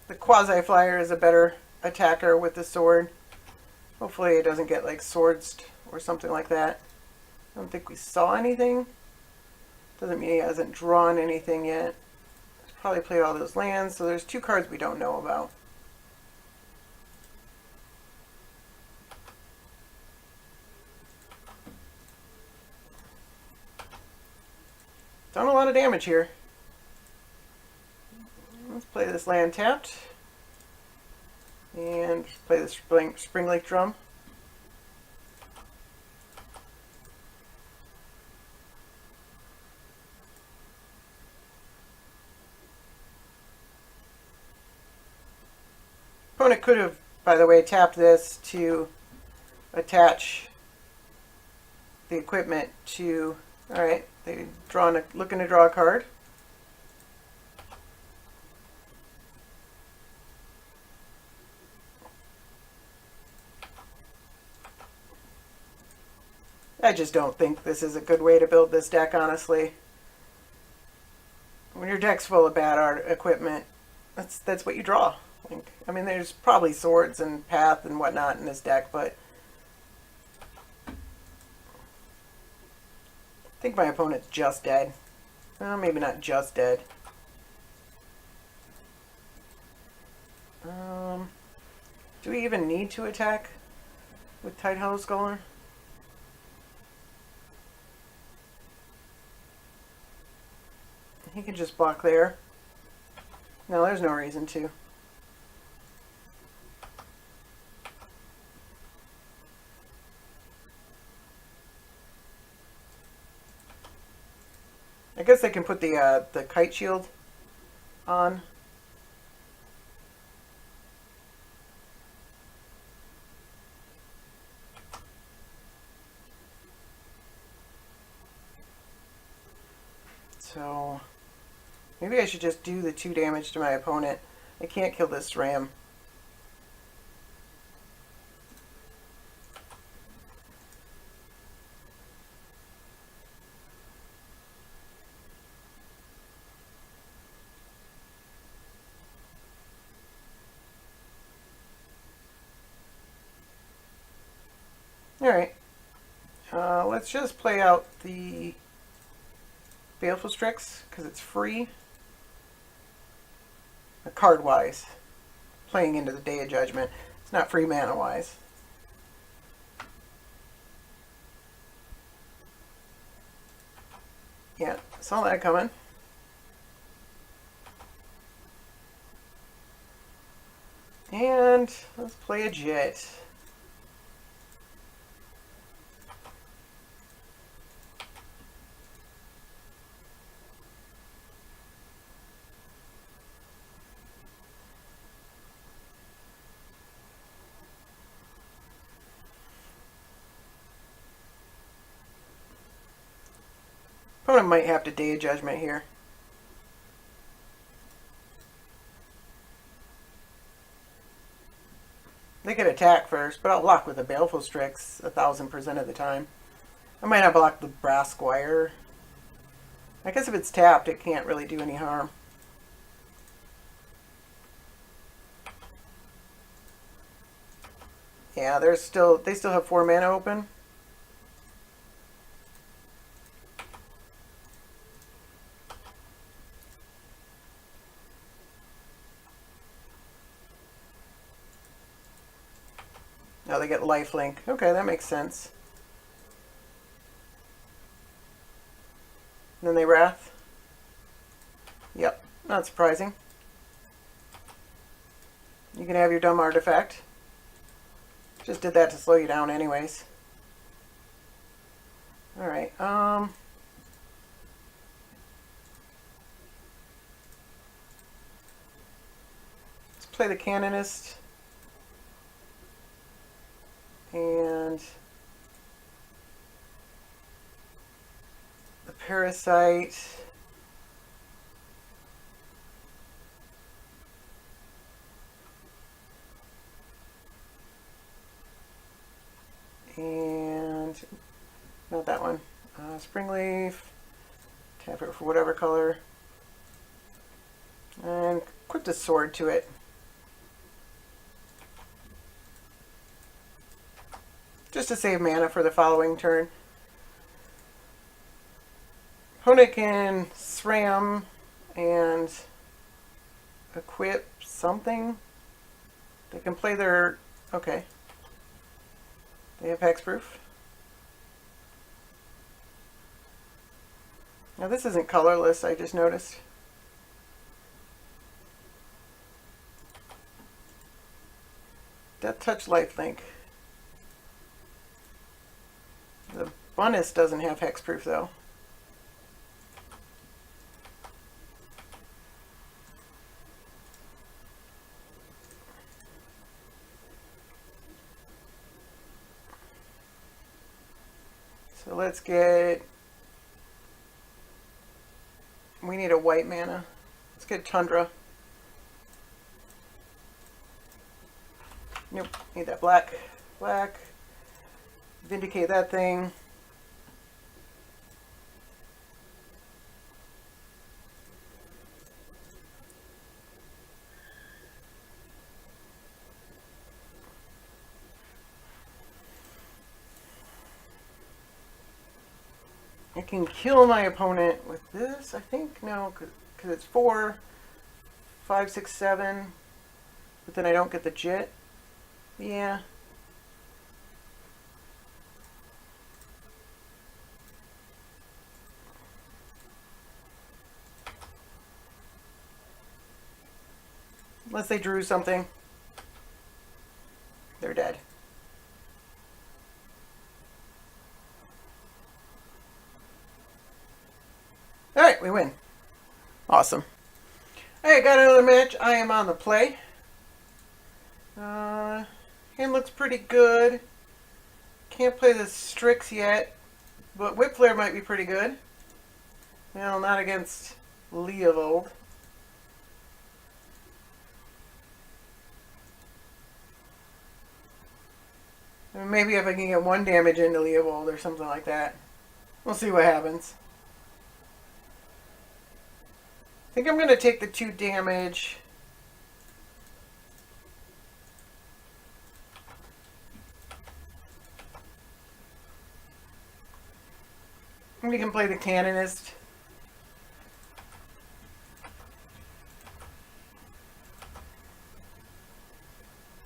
The Quasi-Flyer is a better attacker with the sword. Hopefully it doesn't get like swords or something like that. I don't think we saw anything. Doesn't mean he hasn't drawn anything yet. He's probably played all those lands, so there's 2 cards we don't know about. Done a lot of damage here. Let's play this land tapped. And play the Spring Lake Drum. could have, by the way, tapped this to attach the equipment to... Alright, they looking to draw a card. I just don't think this is a good way to build this deck, honestly. When your deck's full of bad art equipment, that's what you draw. Like, I mean, there's probably swords and path and whatnot in this deck, but I think my opponent's just dead. Well, maybe not just dead. Do we even need to attack with Tight Hollow Scholar? He can just block there. No, there's no reason to. I guess they can put the kite shield on. So maybe I should just do the 2 damage to my opponent. I can't kill this Sram. Alright. Let's just play out the Baleful Strix, because it's free. Card-wise. Playing into the Day of Judgment. It's not free mana-wise. Yeah, saw that coming. And let's play a Jet. Opponent might have to Day of Judgment here. They could attack first, but I'll block with the Baleful Strix 1000% of the time. I might not block the Brass Squire. I guess if it's tapped, it can't really do any harm. Yeah, they still have 4 mana open. Now they get lifelink. Okay, that makes sense. And then they Wrath. Yep, not surprising. You can have your dumb artifact. Just did that to slow you down anyways. Alright, let's play the Canonist. And the Parasite. And not that one. Springleaf. Tap it for whatever color. And equip the sword to it. Just to save mana for the following turn. Opponent can Sram and equip something. They can play their... Okay. They have hexproof. Now this isn't colorless, I just noticed. Death Touch Lifelink. The Bunnis doesn't have hexproof though. So let's get... We need a white mana. Let's get Tundra. Nope, need that black. Black. Vindicate that thing. I can kill my opponent with this, I think. No, because it's 4, 5, 6, 7. But then I don't get the Jit. Yeah. Unless they drew something. They're dead. Alright, we win. Awesome. Alright, got another match. I am on the play. Hand looks pretty good. Can't play the Strix yet, but Whip Flare might be pretty good. Well, not against Leovold. Maybe if I can get 1 damage into Leovold or something like that. We'll see what happens. I think I'm going to take the 2 damage. We can play the Canonist.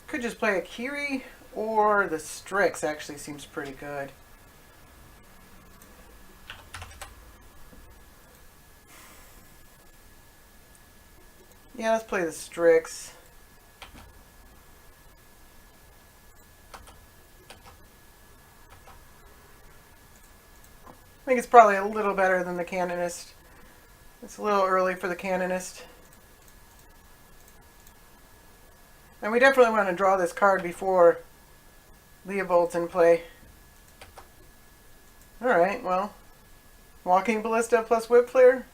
Could just play Akiri, or the Strix actually seems pretty good. Yeah, let's play the Strix. I think it's probably a little better than the Canonist. It's a little early for the Canonist. And we definitely want to draw this card before Leovold's in play. Alright, well. Walking Ballista plus Whip Flare?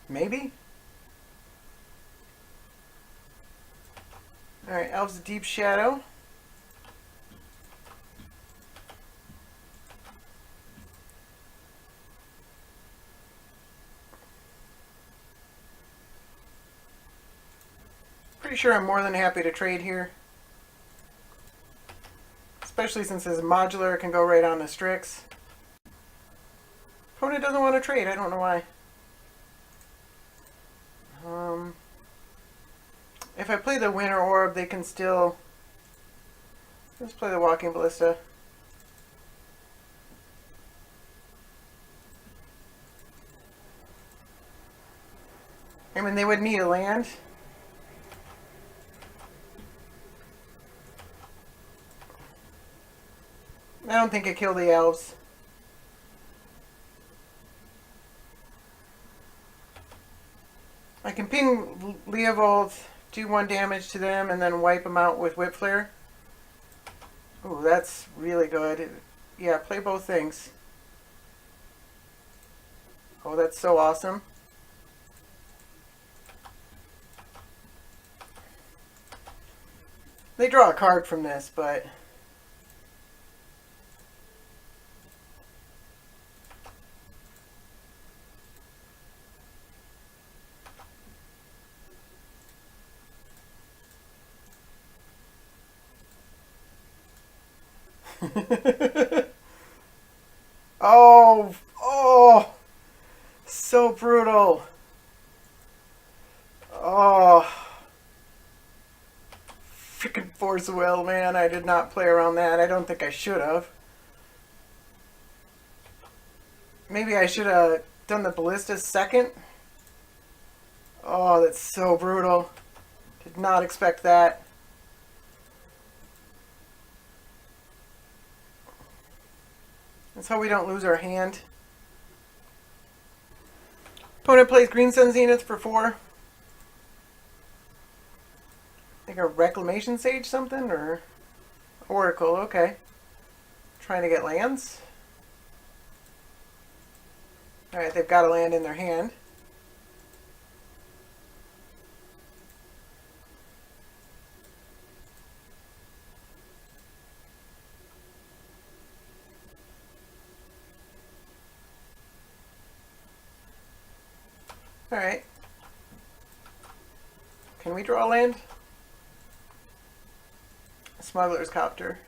Maybe? Alright, Elves of Deep Shadow. Pretty sure I'm more than happy to trade here. Especially since his modular can go right on the Strix. Opponent doesn't want to trade, I don't know why. If I play the Winter Orb, they can still... Let's play the Walking Ballista. I mean, they would need a land. I don't think I kill the elves. I can ping Leovold, do 1 damage to them, and then wipe them out with Whip Flare. Ooh, that's really good. Yeah, play both things. Oh, that's so awesome. They draw a card from this, but... Oh, so brutal. Oh, freaking Force Will, man. I did not play around that. I don't think I should have. Maybe I should have done the Ballista second. Oh, that's so brutal. Did not expect that. That's how we don't lose our hand. Opponent plays Green Sun Zenith for 4. Like a Reclamation Sage something, or Oracle, okay. Trying to get lands. Alright, they've got a land in their hand. Alright. Can we draw land? Smuggler's Copter.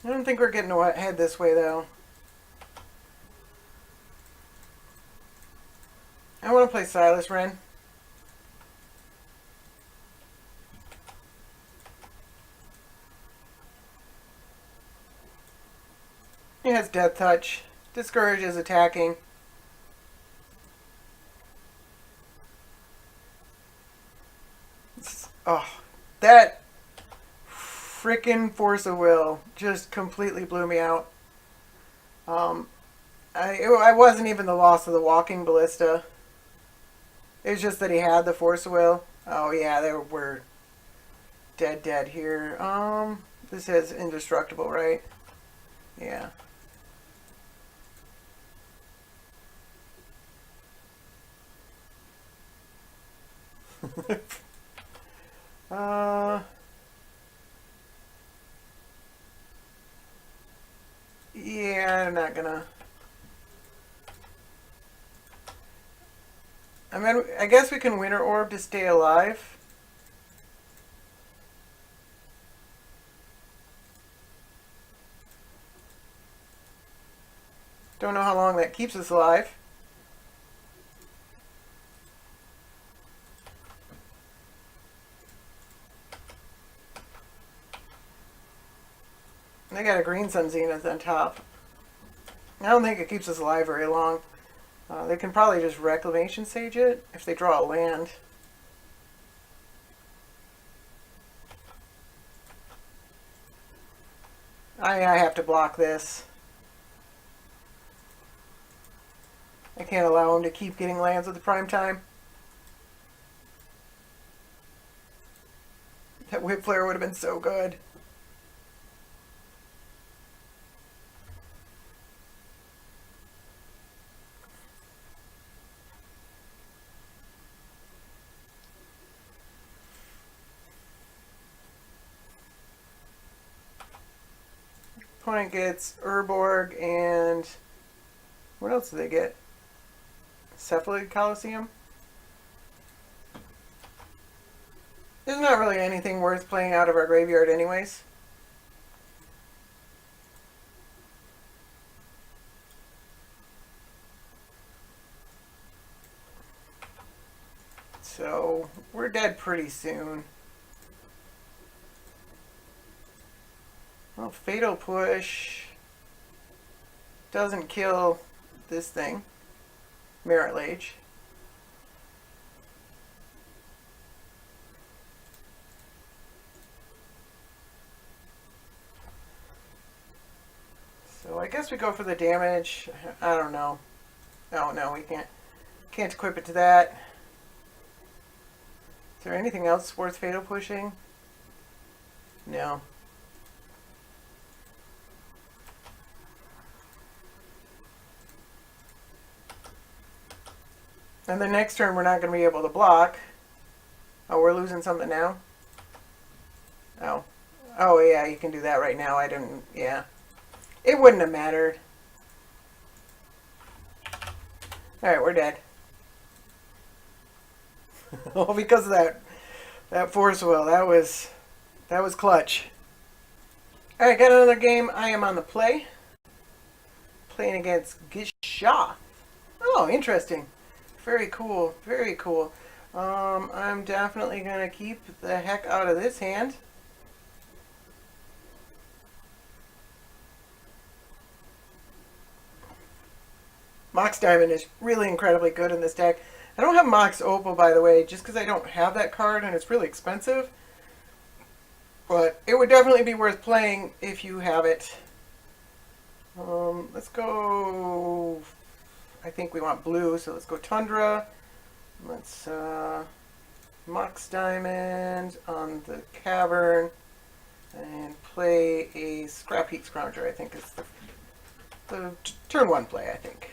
I don't think we're getting ahead this way, though. I want to play Silas Renn. He has Death Touch. Discourages attacking. Oh, that frickin' Force of Will just completely blew me out. I wasn't even the loss of the Walking Ballista. It was just that he had the Force of Will. Oh yeah, we're dead here. This is indestructible, right? Yeah. Yeah, I'm not gonna. I mean, I guess we can Winter Orb to stay alive. Don't know how long that keeps us alive. They got a Green Sun Zenith on top. I don't think it keeps us alive very long. They can probably just Reclamation Sage it if they draw a land. I have to block this. I can't allow him to keep getting lands at the prime time. That Whip Flare would have been so good. Opponent gets Urborg and what else do they get? Cephalid Coliseum? There's not really anything worth playing out of our graveyard anyways. So, we're dead pretty soon. Well, Fatal Push doesn't kill this thing. Merit Lage. So I guess we go for the damage. I don't know. Oh no, we can't equip it to that. Is there anything else worth Fatal Pushing? No. And the next turn we're not going to be able to block. Oh, we're losing something now? Oh. Oh, yeah, you can do that right now. I didn't, yeah. It wouldn't have mattered. Alright, we're dead. Oh, because of that Force Will. That was clutch. Alright, got another game. I am on the play. Playing against Gishath. Oh, interesting. Very cool. Very cool. I'm definitely going to keep the heck out of this hand. Mox Diamond is really incredibly good in this deck. I don't have Mox Opal, by the way, just because I don't have that card and it's really expensive. But it would definitely be worth playing if you have it. Let's go... I think we want blue, so let's go Tundra. Let's Mox Diamond on the Cavern, and play a Scrap Heat Scrounger, I think is the turn 1 play, I think.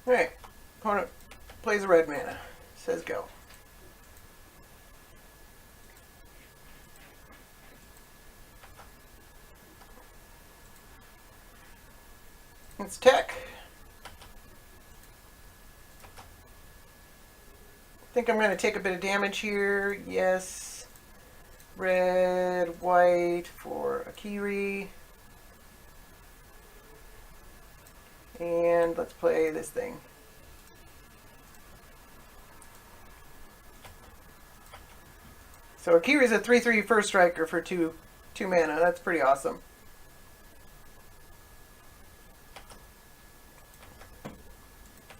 Alright, opponent plays a red mana, says go. It's tech. I think I'm going to take a bit of damage here. Yes. Red, white for Akiri. And let's play this thing. So Akiri's a 3/3 first striker for two mana. That's pretty awesome.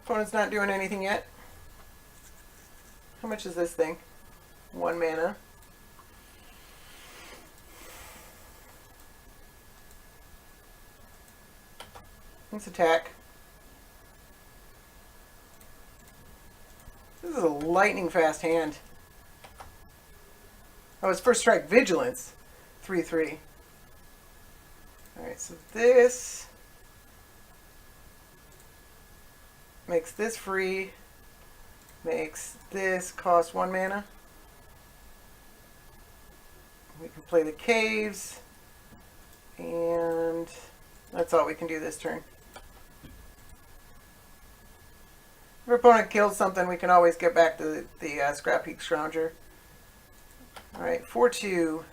Opponent's not doing anything yet. How much is this thing? 1 mana. Let's attack. This is a lightning fast hand. Oh, it's first strike vigilance. 3/3. Alright, so this makes this free. Makes this cost 1 mana. We can play the caves. And that's all we can do this turn. If our opponent kills something, we can always get back to the Scrap Heat Scrounger. Alright, 4/2.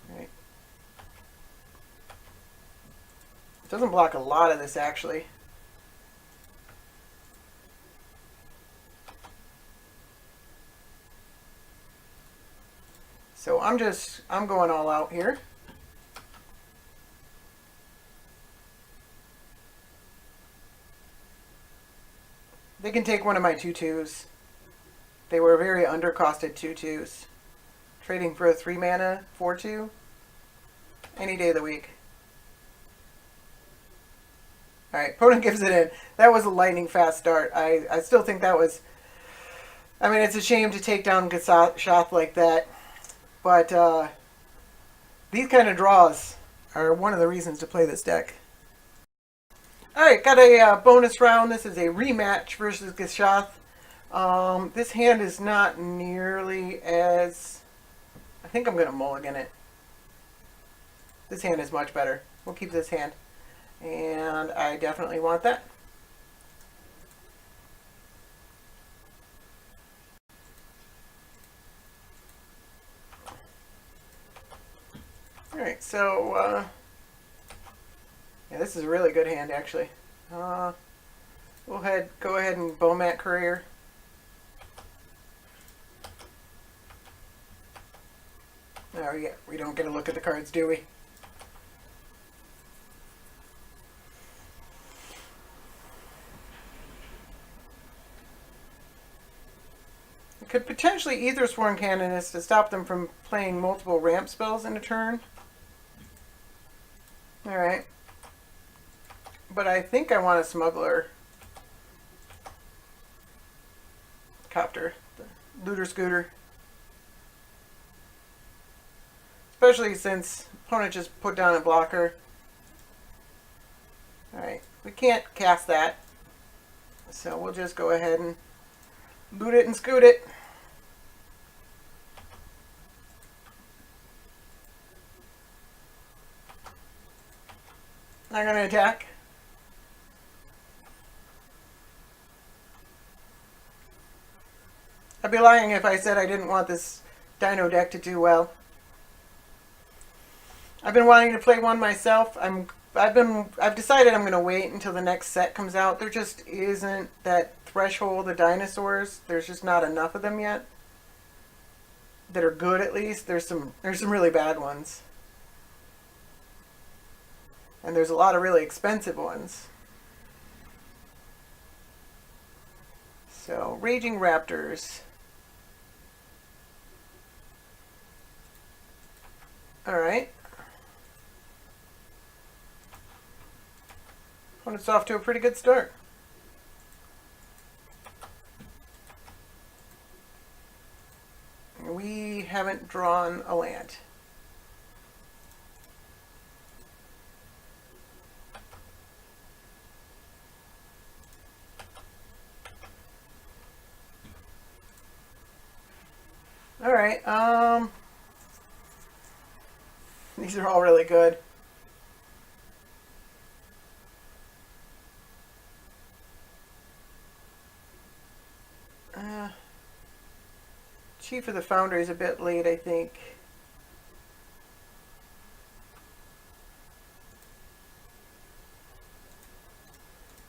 Alright. It doesn't block a lot of this, actually. So I'm going all out here. They can take one of my 2/2s. They were very undercosted 2/2s. Trading for a 3 mana 4/2 any day of the week. Alright, opponent gives it in. That was a lightning fast start. I still think that was... I mean, it's a shame to take down Gishath like that. But these kind of draws are one of the reasons to play this deck. Alright, got a bonus round. This is a rematch versus Gishath. This hand is not nearly as... I think I'm going to mulligan it. This hand is much better. We'll keep this hand. And I definitely want that. Alright, so... yeah, this is a really good hand, actually. We'll go ahead and Bowmat Courier. Oh yeah, we don't get a look at the cards, do we? We could potentially Ether Sworn Canonist to stop them from playing multiple ramp spells in a turn. Alright. But I think I want a Smuggler Copter, the Looter Scooter. Especially since opponent just put down a blocker. Alright, we can't cast that. So we'll just go ahead and loot it and scoot it. I'm going to attack. I'd be lying if I said I didn't want this Dino deck to do well. I've been wanting to play one myself. I've decided I'm going to wait until the next set comes out. There just isn't that threshold of dinosaurs. There's just not enough of them yet that are good. At least there's some really bad ones, and there's a lot of really expensive ones. So Raging Raptors. All right. Opponent's off to a pretty good start. We haven't drawn a land. All right. These are all really good. Chief of the Foundry is a bit late, I think.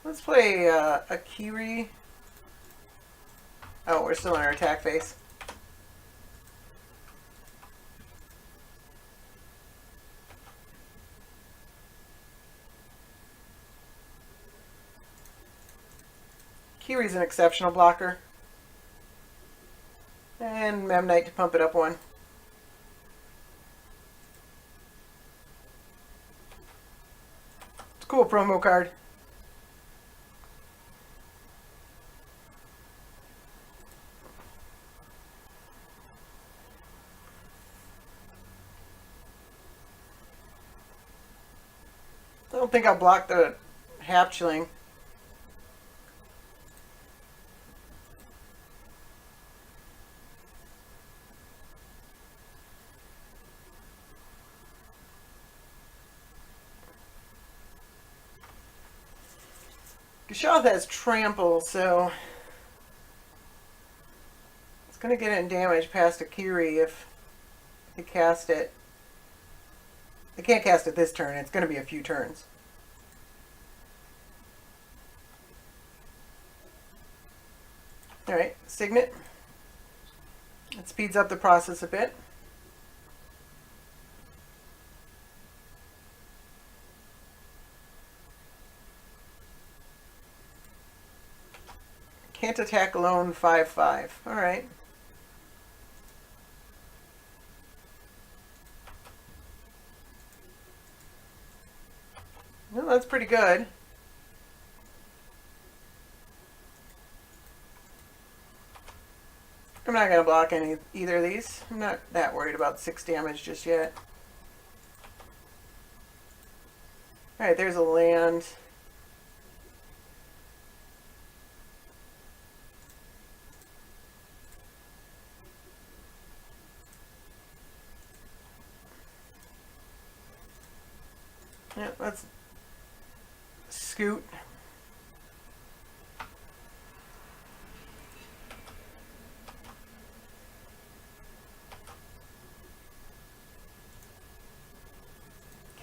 Let's play Akiri. Oh, we're still in our attack phase. Akiri's an exceptional blocker. And Memnite to pump it up one. It's a cool promo card. I don't think I'll block the Hatchling. Gishath has trample, so it's going to get in damage past Akiri if they cast it. They can't cast it this turn. It's going to be a few turns. Alright, Signet. It speeds up the process a bit. Can't attack alone, 5/5. Alright. Well, that's pretty good. I'm not going to block either of these. I'm not that worried about 6 damage just yet. Alright, there's a land. Yeah, let's scoot.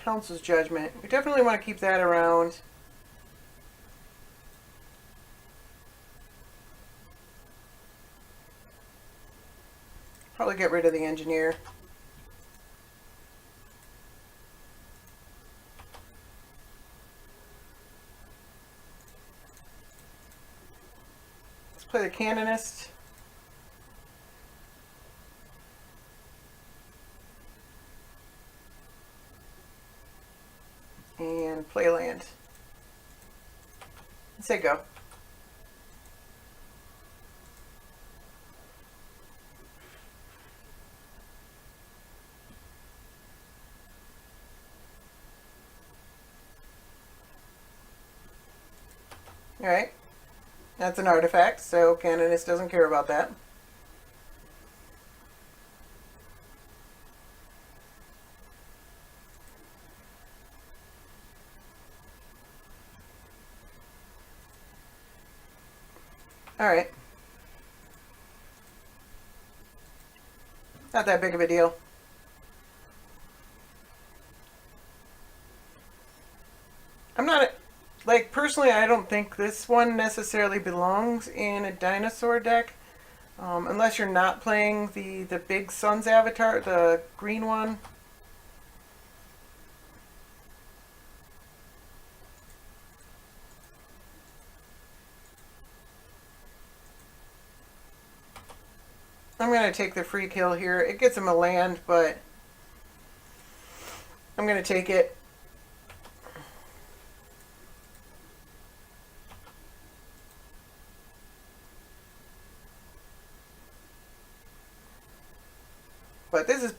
Council's Judgment. We definitely want to keep that around. Probably get rid of the Engineer. Let's play the Canonist. And play land. Say go. Alright. That's an artifact, so Canonist doesn't care about that. Alright. Not that big of a deal. I'm not, like, personally, I don't think this one necessarily belongs in a dinosaur deck. Unless you're not playing the Big Sun's avatar, the green one. I'm going to take the free kill here. It gets him a land, but I'm going to take it.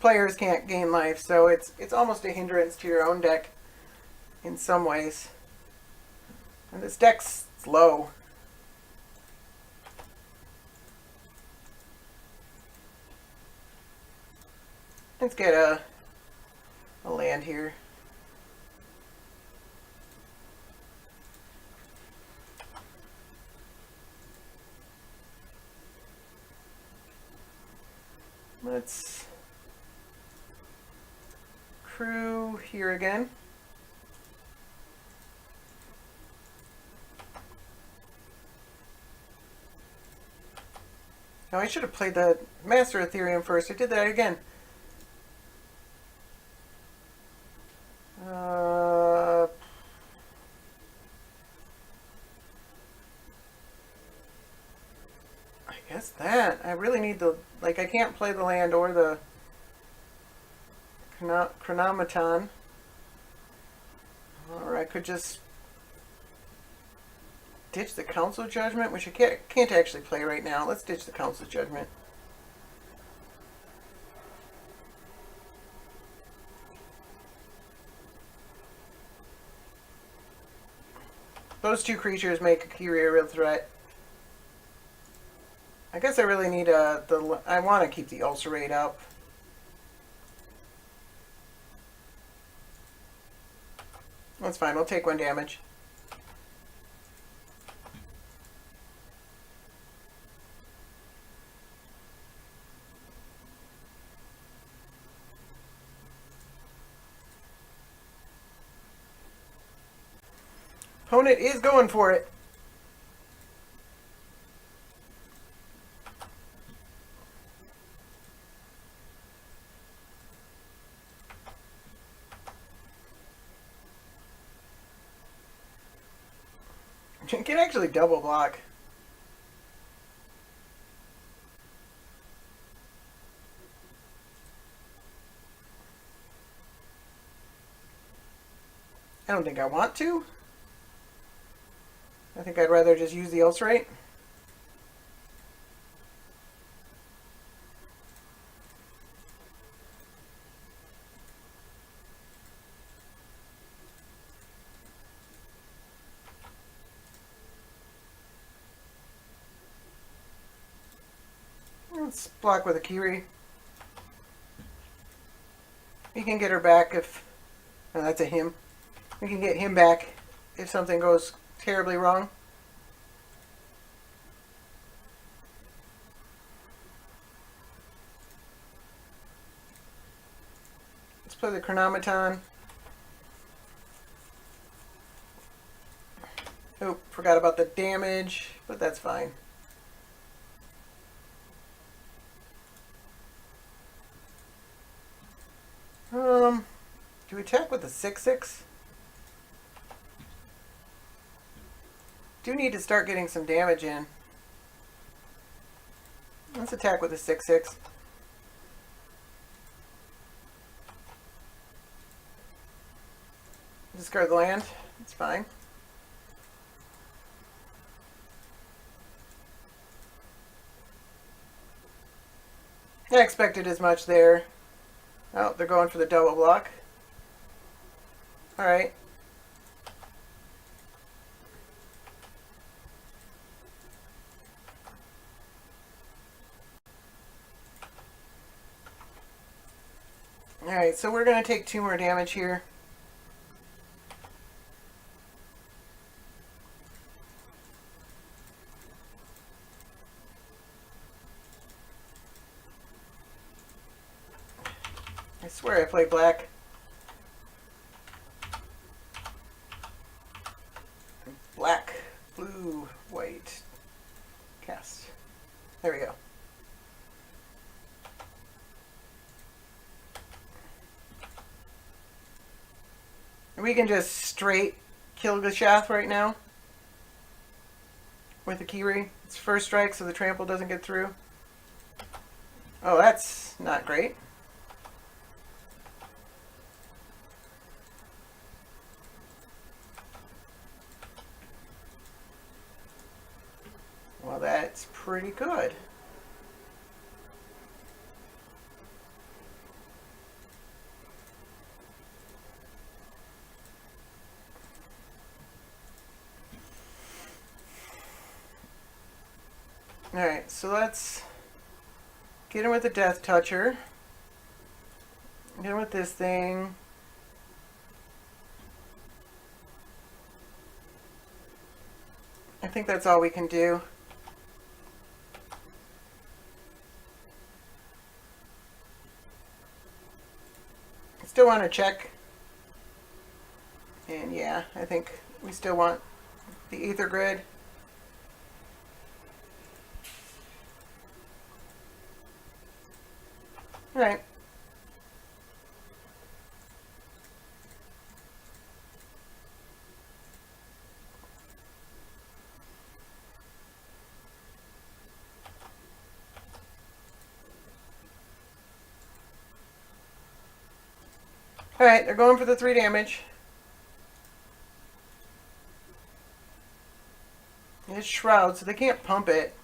players can't gain life, so it's almost a hindrance to your own deck in some ways. And this deck's slow. Let's get a land here. Let's crew here again. Oh, I should have played the Master Ethereum first. I did that again. I guess that. I really need the... Like, I can't play the land or the chronometon. Or I could just ditch the Council Judgment, which I can't actually play right now. Let's ditch the Council Judgment. Those two creatures make Akiri a real threat. I guess I really need I want to keep the ulcerate up. That's fine. We'll take 1 damage. Opponent is going for it. You can actually double block. I don't think I want to. I think I'd rather just use the ulcerate. Let's block with Akiri. We can get her back if... Oh, that's a him. We can get him back if something goes terribly wrong. Let's play the chronometon. Oh, forgot about the damage, but that's fine. Do we attack with the 6/6? Do need to start getting some damage in. Let's attack with the 6/6. Discard the land. It's fine. I expected as much there. Oh, they're going for the double block. Alright. Alright, so we're going to take 2 more damage here. I swear I played black. Black, blue, white, cast. There we go. We can just straight kill Gishath right now with Akiri. It's first strike, so the trample doesn't get through. Oh, that's not great. Well, that's pretty good. Alright, so let's get in with the Death Toucher. Get in with this thing. I think that's all we can do. Still want to check. And yeah, I think we still want the Aether Grid. Alright. Alright, they're going for the 3 damage. It's Shroud, so they can't pump it.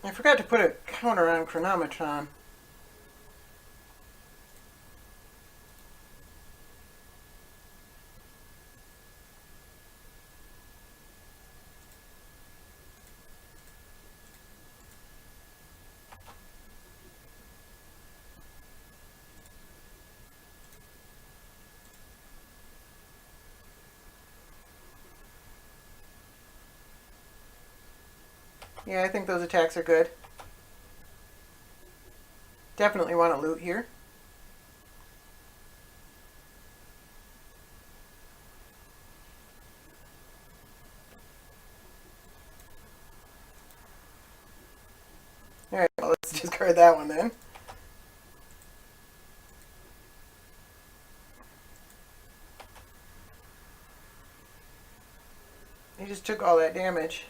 I forgot to put a counter on Chronometron. Yeah, I think those attacks are good. Definitely want to loot here. Alright, well, let's discard that one then. He just took all that damage.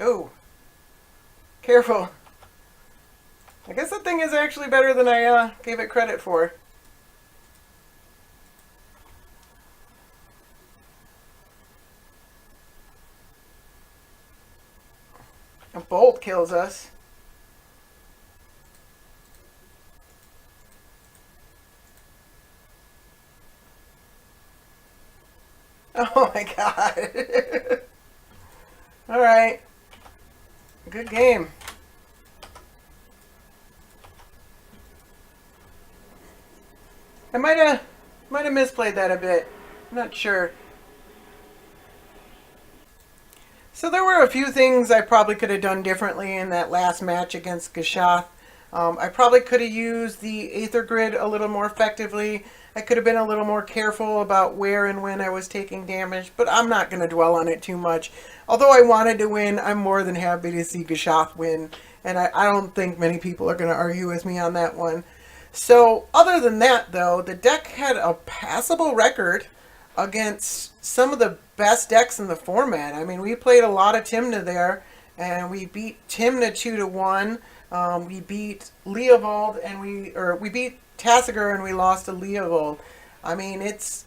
Oh, careful. I guess that thing is actually better than I gave it credit for. A bolt kills us. Oh my god. Alright. Good game. I might have misplayed that a bit. I'm not sure. So there were a few things I probably could have done differently in that last match against Gishath. I probably could have used the Aether Grid a little more effectively. I could have been a little more careful about where and when I was taking damage, but I'm not going to dwell on it too much. Although I wanted to win, I'm more than happy to see Gishath win, and I don't think many people are going to argue with me on that one. So, other than that, though, the deck had a passable record against some of the best decks in the format. I mean, we played a lot of Tymna there, and we beat Tymna 2-1. We beat Leovold, and we beat Tasigur, and we lost to Leovold. I mean,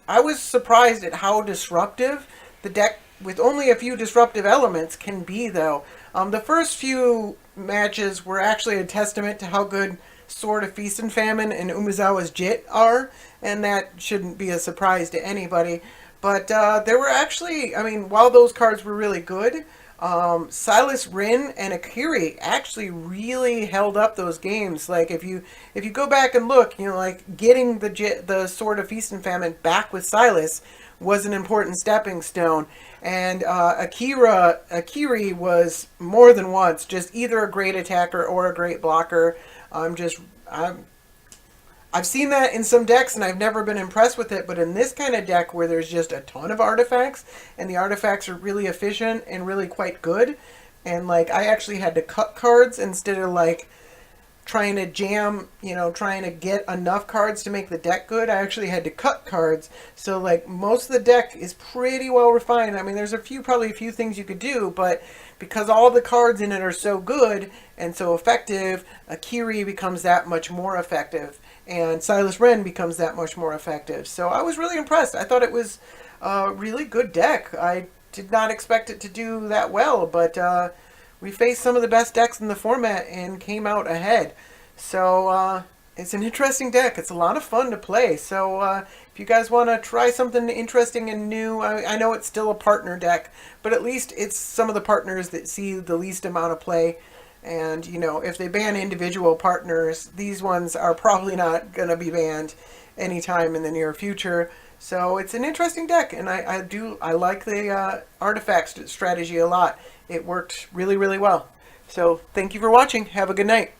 I was surprised at how disruptive the deck, with only a few disruptive elements, can be, though. The first few matches were actually a testament to how good Sword of Feast and Famine and Umezawa's Jit are, and that shouldn't be a surprise to anybody. But there were actually, I mean, while those cards were really good, Silas Renn and Akiri actually really held up those games. Like if you go back and look, you know, like getting the Sword of Feast and Famine back with Silas was an important stepping stone. And Akiri was more than once just either a great attacker or a great blocker. I've seen that in some decks and I've never been impressed with it, but in this kind of deck where there's just a ton of artifacts and the artifacts are really efficient and really quite good, and like I actually had to cut cards instead of like trying to jam, trying to get enough cards to make the deck good. I actually had to cut cards. So like most of the deck is pretty well refined. I mean, there's probably a few things you could do, but because all the cards in it are so good and so effective, Akiri becomes that much more effective, and Silas Renn becomes that much more effective. So I was really impressed. I thought it was a really good deck. I did not expect it to do that well, but we faced some of the best decks in the format and came out ahead. So it's an interesting deck. It's a lot of fun to play. So if you guys want to try something interesting and new, I know it's still a partner deck, but at least it's some of the partners that see the least amount of play. And, if they ban individual partners, these ones are probably not going to be banned anytime in the near future. So it's an interesting deck, and I like the artifact strategy a lot. It worked really, really well. So thank you for watching. Have a good night.